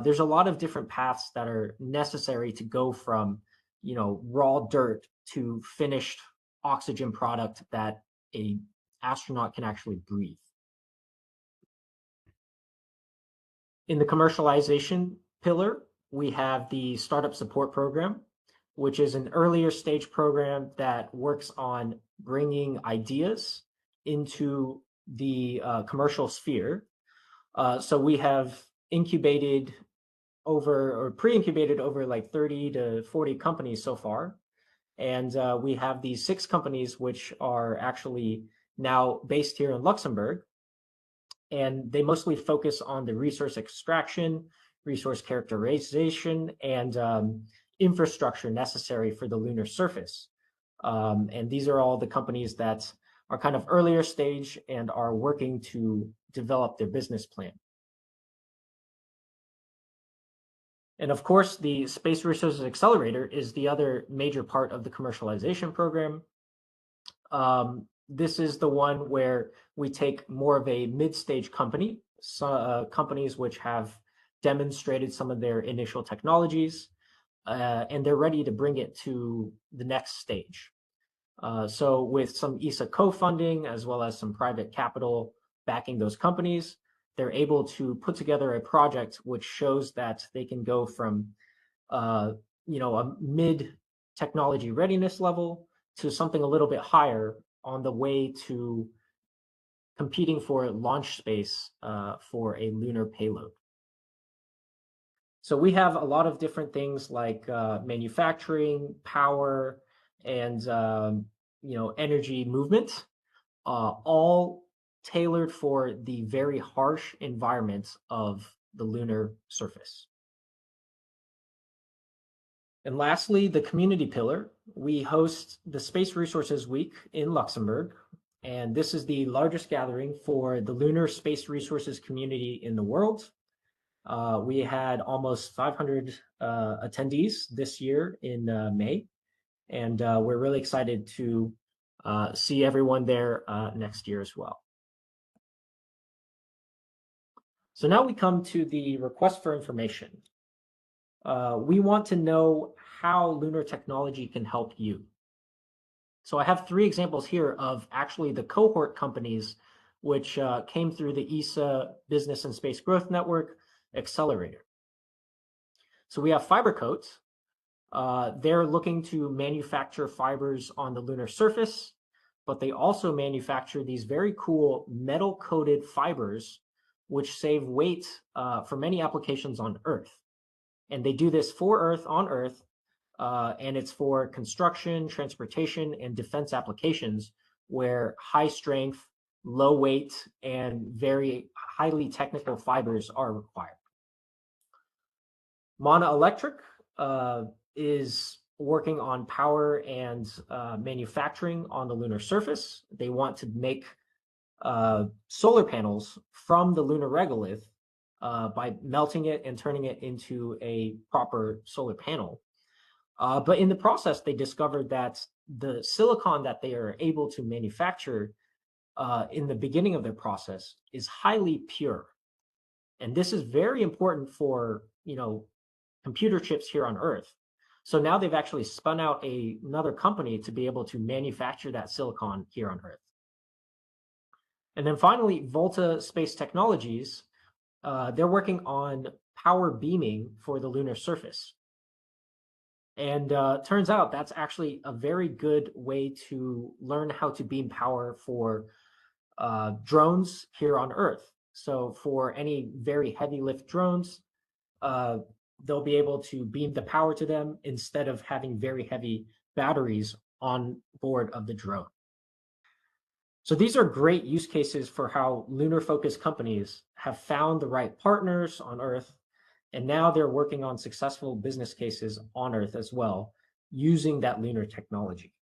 There's a lot of different paths that are necessary to go from, raw dirt to finished oxygen product that a astronaut can actually breathe. In the commercialization pillar, we have the Startup Support Program, which is an earlier stage program that works on bringing ideas into the commercial sphere. So we have incubated pre-incubated over like 30 to 40 companies so far. And we have these 6 companies which are actually now based here in Luxembourg. And they mostly focus on the resource extraction, resource characterization, and infrastructure necessary for the lunar surface. And these are all the companies that are kind of earlier stage and are working to develop their business plan. And of course, the Space Resources Accelerator is the other major part of the commercialization program. This is the one where we take more of a mid-stage company, companies which have demonstrated some of their initial technologies, and they're ready to bring it to the next stage. So with some ESA co-funding, as well as some private capital backing those companies, they're able to put together a project which shows that they can go from, a mid-technology readiness level to something a little bit higher on the way to competing for launch space for a lunar payload. So we have a lot of different things like manufacturing, power, and energy movement, all tailored for the very harsh environment of the lunar surface. And lastly, the community pillar. We host the Space Resources Week in Luxembourg, and this is the largest gathering for the lunar space resources community in the world. We had almost 500 attendees this year in May, and we're really excited to see everyone there next year as well. So now we come to the request for information. We want to know how lunar technology can help you. So I have 3 examples here of actually the cohort companies which came through the ESA Business and Space Growth Network Accelerator. So we have FiberCoat. They're looking to manufacture fibers on the lunar surface. but they also manufacture these very cool metal-coated fibers, which save weight for many applications on Earth. And they do this for Earth, on Earth, and it's for construction, transportation, and defense applications where high strength, low weight, and very highly technical fibers are required. Mana Electric is working on power and manufacturing on the lunar surface. They want to make solar panels from the lunar regolith by melting it and turning it into a proper solar panel. But in the process, they discovered that the silicon that they are able to manufacture in the beginning of their process is highly pure. And this is very important for, computer chips here on Earth. So now they've actually spun out another company to be able to manufacture that silicon here on Earth. And then finally, Volta Space Technologies, they're working on power beaming for the lunar surface. And turns out that's actually a very good way to learn how to beam power for drones here on Earth. So for any very heavy lift drones, they'll be able to beam the power to them instead of having very heavy batteries on board of the drone. So these are great use cases for how lunar-focused companies have found the right partners on Earth, and now they're working on successful business cases on Earth as well, using that lunar technology.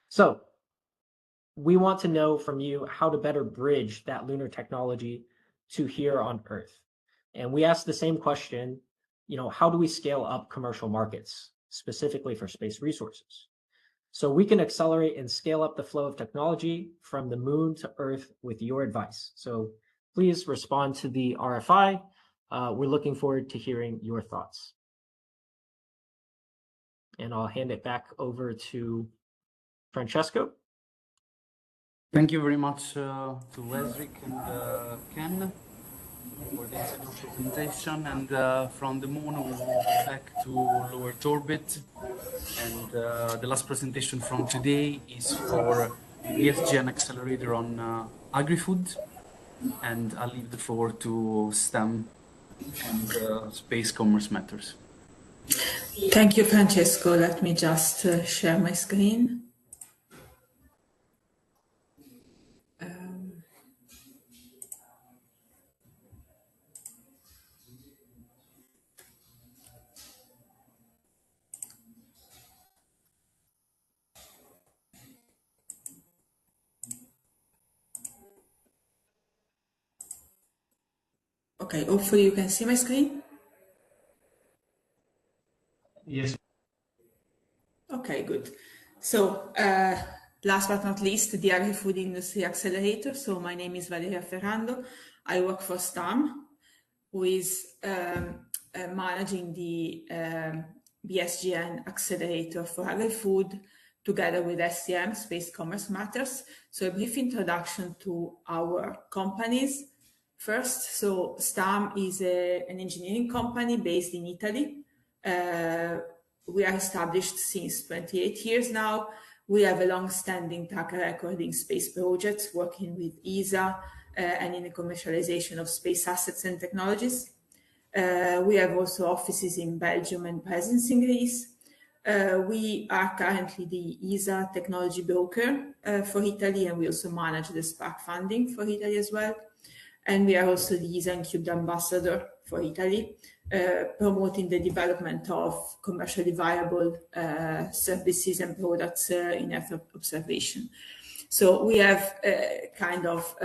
So we want to know from you how to better bridge that lunar technology to here on Earth. And we asked the same question, how do we scale up commercial markets, specifically for space resources? So we can accelerate and scale up the flow of technology from the moon to Earth with your advice. So please respond to the RFI. We're looking forward to hearing your thoughts. And I'll hand it back over to Francesco. Thank you very much to ESRIC and Ken for the insightful presentation. And from the moon, we move back to low Earth orbit. And the last presentation from today is for the BSGN accelerator on Agri-food. And I'll leave the floor to STAM and Space Commerce Matters. Thank you, Francesco. Let me just share my screen. Okay, hopefully you can see my screen. Yes. Okay, good. So last but not least, the Agri-food Industry Accelerator. So my name is Valeria Ferrando. I work for STAM, who is managing the BSGN accelerator for Agri-food together with STM, Space Commerce Matters. So a brief introduction to our companies. First, so STAM is an engineering company based in Italy. We are established since 28 years now. We have a long-standing track record in space projects, working with ESA and in the commercialization of space assets and technologies. We have also offices in Belgium and presence in Greece. We are currently the ESA technology broker for Italy, and we also manage the SPARC funding for Italy as well. And we are also the ESA Incubed Ambassador for Italy, promoting the development of commercially viable services and products in Earth observation. So we have a kind of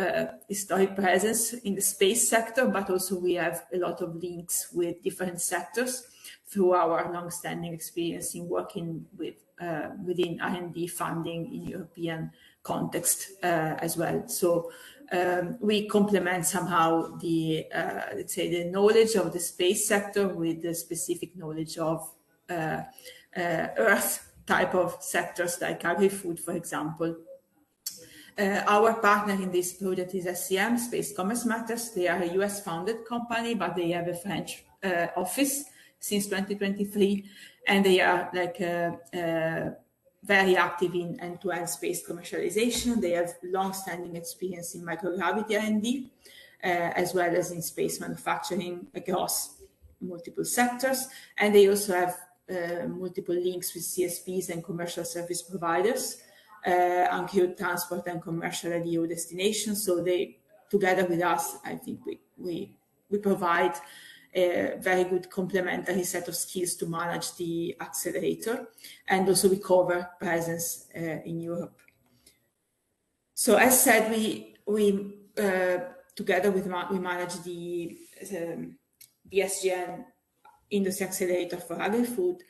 historic presence in the space sector, but also we have a lot of links with different sectors through our long-standing experience in working with within R&D funding in European context as well. So we complement somehow the, let's say, the knowledge of the space sector with the specific knowledge of Earth type of sectors like agri-food, for example. Our partner in this project is SCM, Space Commerce Matters. They are a US-founded company, but they have a French office since 2023, and they are like very active in end-to-end space commercialization. They have long-standing experience in microgravity R&D, as well as in space manufacturing across multiple sectors. And they also have multiple links with CSPs and commercial service providers, uncrewed transport and commercial LEO destinations. So they, together with us, I think we provide a very good complementary set of skills to manage the accelerator, and also we cover presence in Europe. So as said, we together we manage the BSGN Industry Accelerator for Agri-food.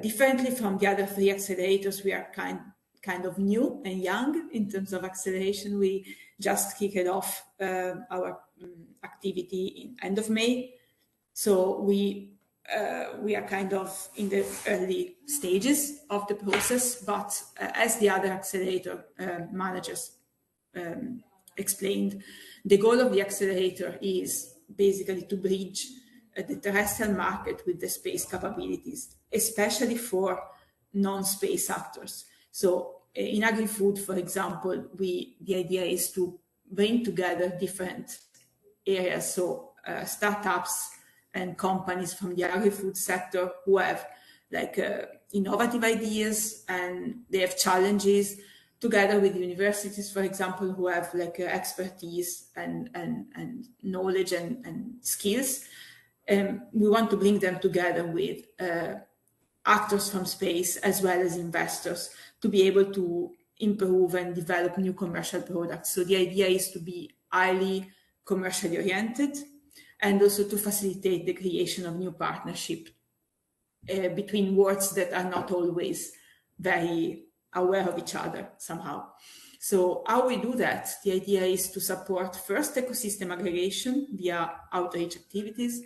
Differently from the other 3 accelerators, we are kind of new and young in terms of acceleration. We just kicked off our activity in end of May. So we are kind of in the early stages of the process, but as the other accelerator managers explained, the goal of the accelerator is basically to bridge the terrestrial market with the space capabilities, especially for non-space actors. So in agri-food, for example, the idea is to bring together different areas, so startups and companies from the agri-food sector who have like innovative ideas and they have challenges, together with universities, for example, who have like expertise and knowledge and skills. We want to bring them together with actors from space as well as investors to be able to improve and develop new commercial products. So the idea is to be highly commercially oriented, and also to facilitate the creation of new partnership between worlds that are not always very aware of each other somehow. So how we do that? The idea is to support first ecosystem aggregation via outreach activities,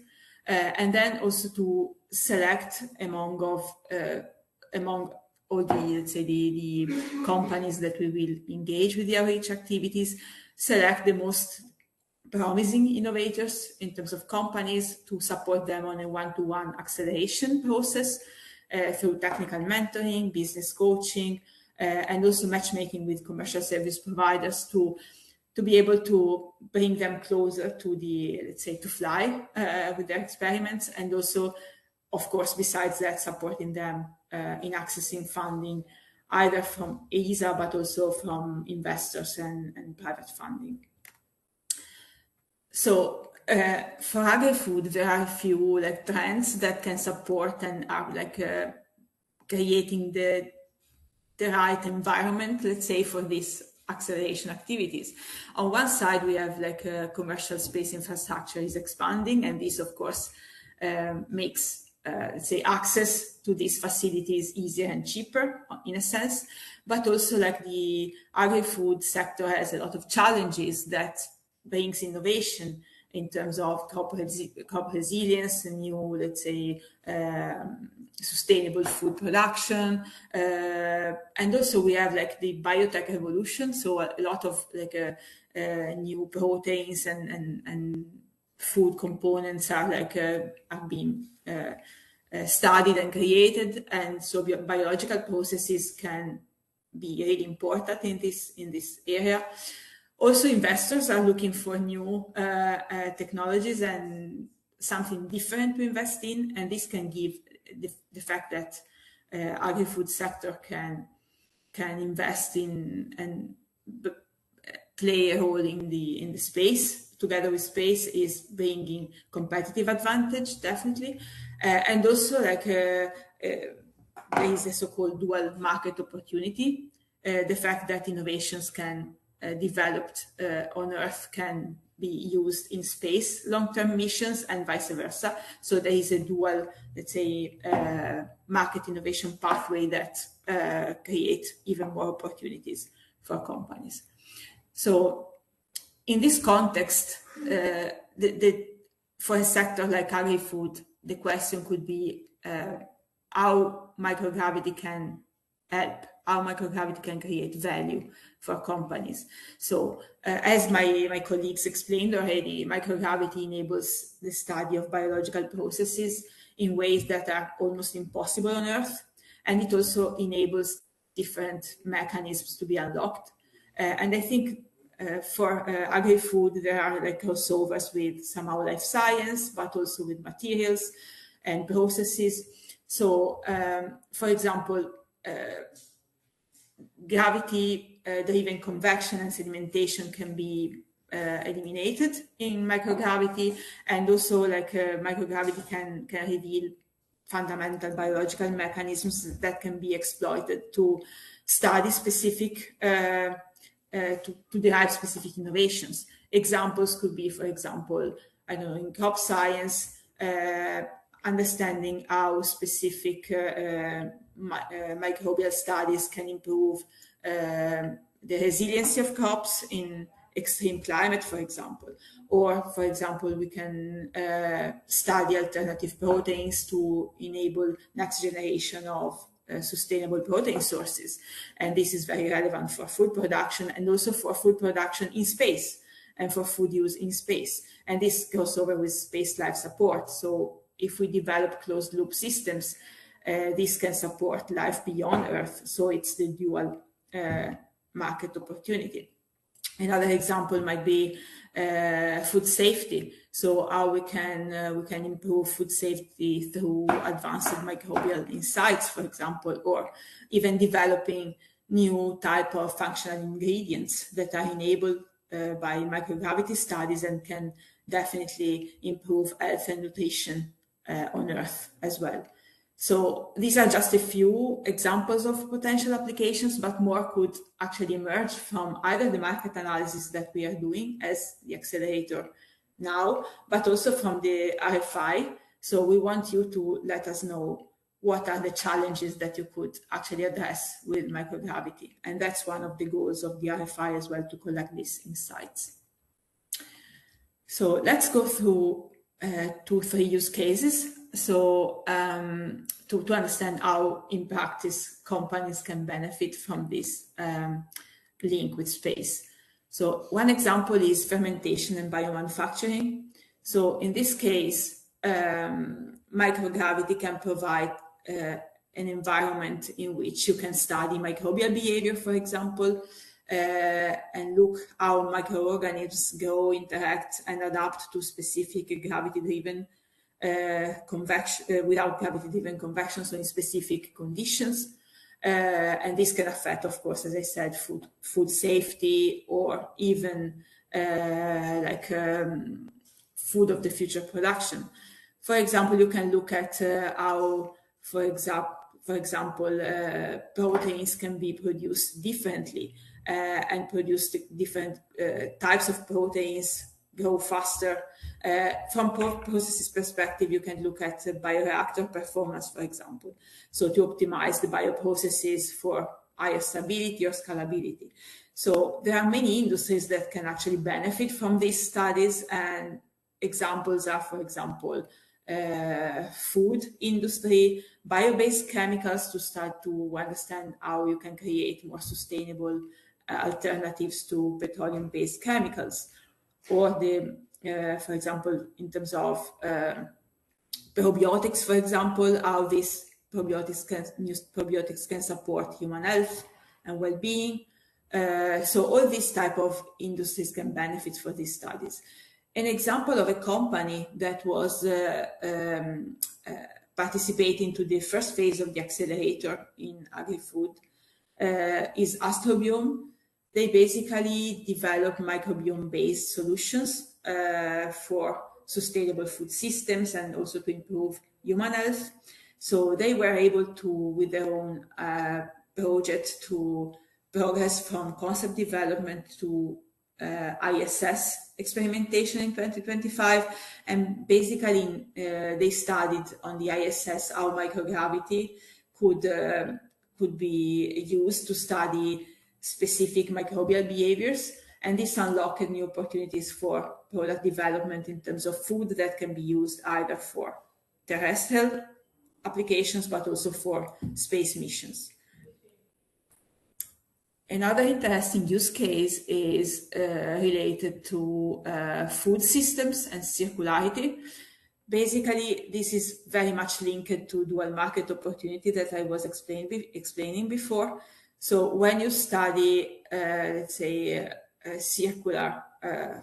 and then also to select among all the, let's say, the companies that we will engage with the outreach activities, select the most promising innovators in terms of companies to support them on a one-to-one acceleration process through technical mentoring, business coaching, and also matchmaking with commercial service providers to be able to bring them closer to the, let's say, to fly with their experiments, and also, of course, besides that, supporting them in accessing funding, either from ESA, but also from investors and private funding. So for agri-food, there are a few like trends that can support and are like creating the right environment, let's say, for these acceleration activities. On one side, we have like commercial space infrastructure is expanding, and this, of course, makes let's say access to these facilities easier and cheaper in a sense, but also like the agri-food sector has a lot of challenges that brings innovation in terms of crop resilience, new, let's say, sustainable food production, and also we have like the biotech revolution, so a lot of like new proteins and food components are like are being studied and created, and so biological processes can be really important in this area. Also, investors are looking for new technologies and something different to invest in, and this can give the fact that agri-food sector can invest in and play a role in the space. Together with space is bringing competitive advantage, definitely, and also like there is a so-called dual market opportunity. The fact that innovations can developed on Earth can be used in space long-term missions and vice versa. So there is a dual, let's say, market innovation pathway that creates even more opportunities for companies. So in this context, for a sector like agri-food, the question could be how microgravity can help, how microgravity can create value for companies. So as my colleagues explained already, microgravity enables the study of biological processes in ways that are almost impossible on Earth. And it also enables different mechanisms to be unlocked. And I think for agri-food, there are like crossovers with somehow life science, but also with materials and processes. So, for example, gravity-driven convection and sedimentation can be eliminated in microgravity, and also like microgravity can reveal fundamental biological mechanisms that can be exploited to study specific, to derive specific innovations. Examples could be, for example, I don't know, in crop science, understanding how specific microbial studies can improve the resiliency of crops in extreme climate, for example. Or, for example, we can study alternative proteins to enable next generation of sustainable protein sources. And this is very relevant for food production and also for food production in space and for food use in space. And this goes over with space life support. So if we develop closed loop systems, this can support life beyond Earth. So it's the dual market opportunity. Another example might be food safety. So how we can improve food safety through advanced microbial insights, for example, or even developing new type of functional ingredients that are enabled by microgravity studies and can definitely improve health and nutrition on Earth as well. So these are just a few examples of potential applications, but more could actually emerge from either the market analysis that we are doing as the accelerator now, but also from the RFI. So we want you to let us know what are the challenges that you could actually address with microgravity. And that's one of the goals of the RFI as well, to collect these insights. So let's go through 2-3 use cases. So to understand how in practice companies can benefit from this link with space. So one example is fermentation and biomanufacturing. So in this case, microgravity can provide an environment in which you can study microbial behavior, for example, and look how microorganisms grow, interact, and adapt to specific gravity-driven convection, without gravity-driven convection, so in specific conditions. And this can affect, of course, as I said, food safety, or even food of the future production. For example, you can look at how, for example, proteins can be produced differently and produce different types of proteins, grow faster. From processes perspective, you can look at bioreactor performance, for example, so to optimize the bioprocesses for higher stability or scalability. So there are many industries that can actually benefit from these studies, and examples are, for example, food industry, bio-based chemicals to start to understand how you can create more sustainable alternatives to petroleum-based chemicals, or for example, in terms of probiotics, for example, how these probiotics can support human health and well-being. So all these type of industries can benefit from these studies. An example of a company that was participating to the first phase of the accelerator in agri-food is Astrobiome. They basically develop microbiome-based solutions for sustainable food systems and also to improve human health. So they were able to, with their own project, to progress from concept development to ISS experimentation in 2025. And basically they studied on the ISS how microgravity could be used to study specific microbial behaviors, and this unlocked new opportunities for product development in terms of food that can be used either for terrestrial applications but also for space missions. Another interesting use case is related to food systems and circularity. basically, this is very much linked to dual market opportunity that I was explaining before. So when you study, let's say, circular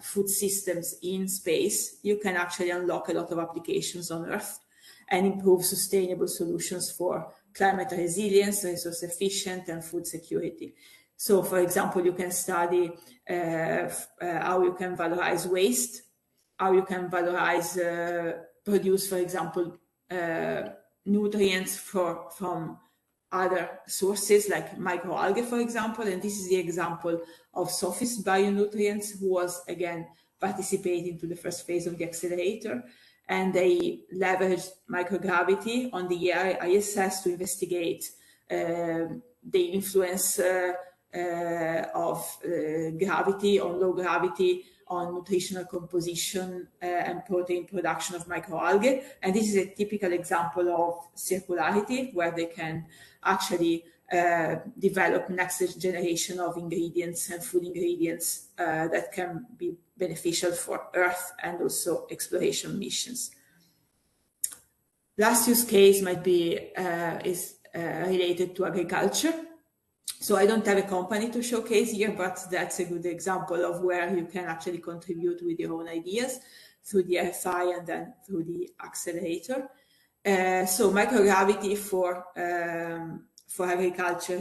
food systems in space, you can actually unlock a lot of applications on Earth and improve sustainable solutions for climate resilience, resource efficient, and food security. So, for example, you can study how you can valorize waste, how you can valorize, produce, for example, nutrients from other sources like microalgae, for example. And this is the example of Sophist Bionutrients, who was, again, participating to the first phase of the accelerator. And they leveraged microgravity on the ISS to investigate the influence of gravity on low gravity on nutritional composition and protein production of microalgae. And this is a typical example of circularity, where they can actually develop next generation of ingredients and food ingredients that can be beneficial for Earth and also exploration missions. Last use case might be related to agriculture. So I don't have a company to showcase here, but that's a good example of where you can actually contribute with your own ideas through the RFI and then through the accelerator. So microgravity for agriculture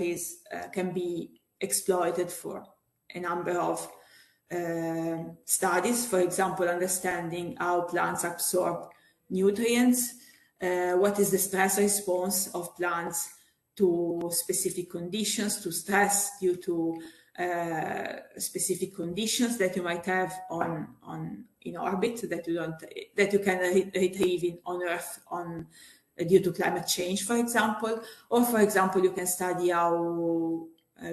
can be exploited for a number of studies. For example, understanding how plants absorb nutrients, what is the stress response of plants to specific conditions, to stress due to specific conditions that you might have in orbit that you can retrieve on Earth due to climate change, for example. Or, for example, you can study how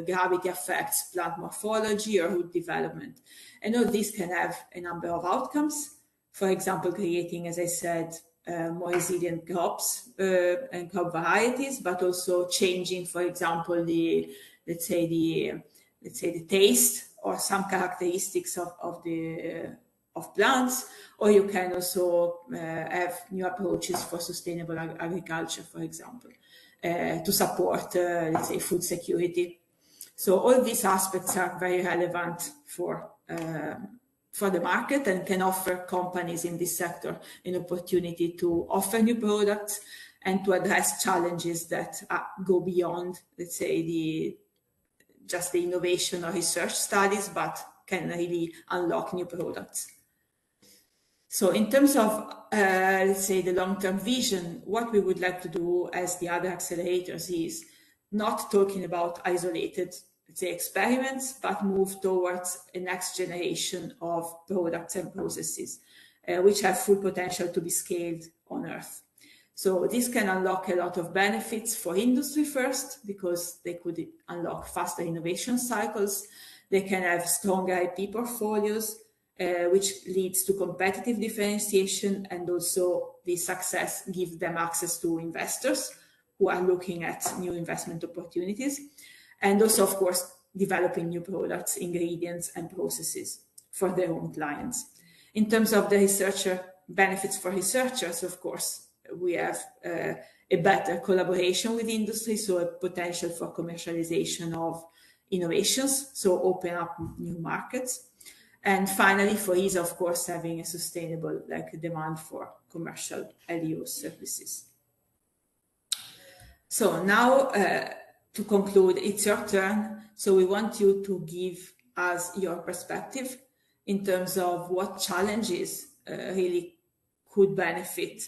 gravity affects plant morphology or root development. And all this can have a number of outcomes. For example, creating, as I said, more resilient crops and crop varieties, but also changing, for example, the taste or some characteristics of plants. Or you can also have new approaches for sustainable agriculture, for example, to support, let's say, food security. So all these aspects are very relevant for the market and can offer companies in this sector an opportunity to offer new products and to address challenges that go beyond, let's say, just the innovation or research studies, but can really unlock new products. So in terms of, let's say, the long-term vision, what we would like to do as the other accelerators is not talking about isolated, let's say, experiments, but move towards a next generation of products and processes, which have full potential to be scaled on Earth. So this can unlock a lot of benefits for industry first, because they could unlock faster innovation cycles. They can have stronger IP portfolios, which leads to competitive differentiation, and also the success gives them access to investors who are looking at new investment opportunities. And also, of course, developing new products, ingredients, and processes for their own clients. In terms of the benefits for researchers, of course, we have a better collaboration with industry, so a potential for commercialization of innovations, so open up new markets. And finally, for ESA, of course, having a sustainable demand for commercial LEO services. So now, to conclude, it's your turn. So we want you to give us your perspective in terms of what challenges really could benefit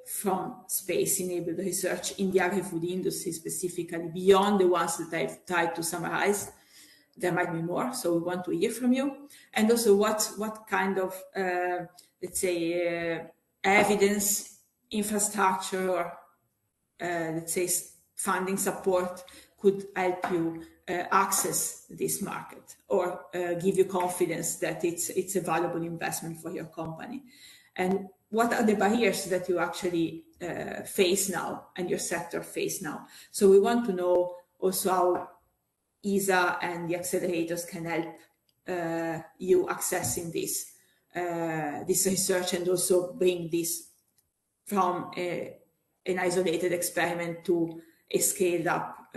from space-enabled research in the agri-food industry specifically, beyond the ones that I've tried to summarize. There might be more, so we want to hear from you. And also what kind of, let's say, evidence, infrastructure, or let's say funding support could help you access this market, or give you confidence that it's a valuable investment for your company. And what are the barriers that you actually face now and your sector face now? So we want to know also how ESA and the accelerators can help you accessing this research, and also bring this from an isolated experiment to a scaled up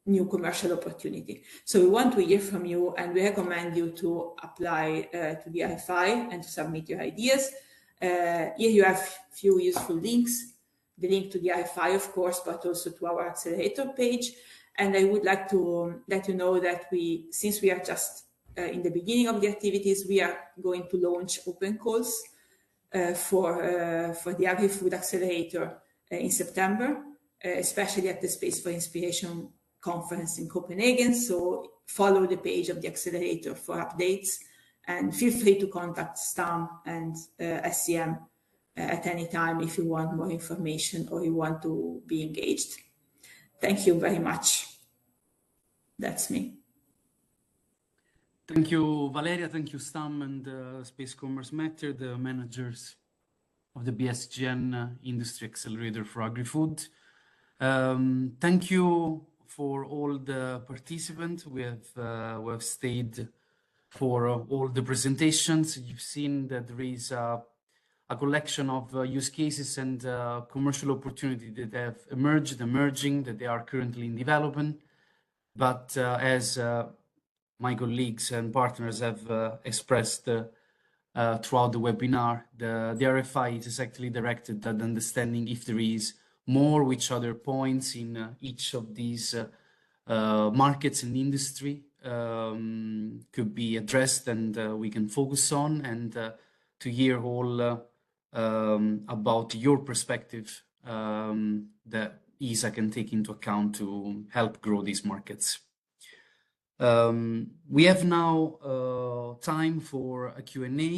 new commercial opportunity. So we want to hear from you, and we recommend you to apply to the RFI and to submit your ideas. Here you have a few useful links, the link to the RFI, of course, but also to our accelerator page. And I would like to let you know that since we are just in the beginning of the activities, we are going to launch open calls for the Agri-food accelerator in September, especially at the Space for Inspiration conference in Copenhagen. So follow the page of the accelerator for updates, and feel free to contact STAM and SCM at any time if you want more information or you want to be engaged. Thank you very much. That's me. Thank you, Valeria. Thank you, STAM and Space Commerce Matter, the managers of the BSGN Industry Accelerator for Agri-food. Thank you for all the participants. We have stayed for all the presentations. You've seen that there is a collection of use cases and commercial opportunities that have emerging, that they are currently in development. But as my colleagues and partners have expressed throughout the webinar, the RFI is exactly directed at understanding if there is more, which other points in each of these markets and industry could be addressed and we can focus on, and to hear all about your perspective that ESA can take into account to help grow these markets. We have now time for a Q&A.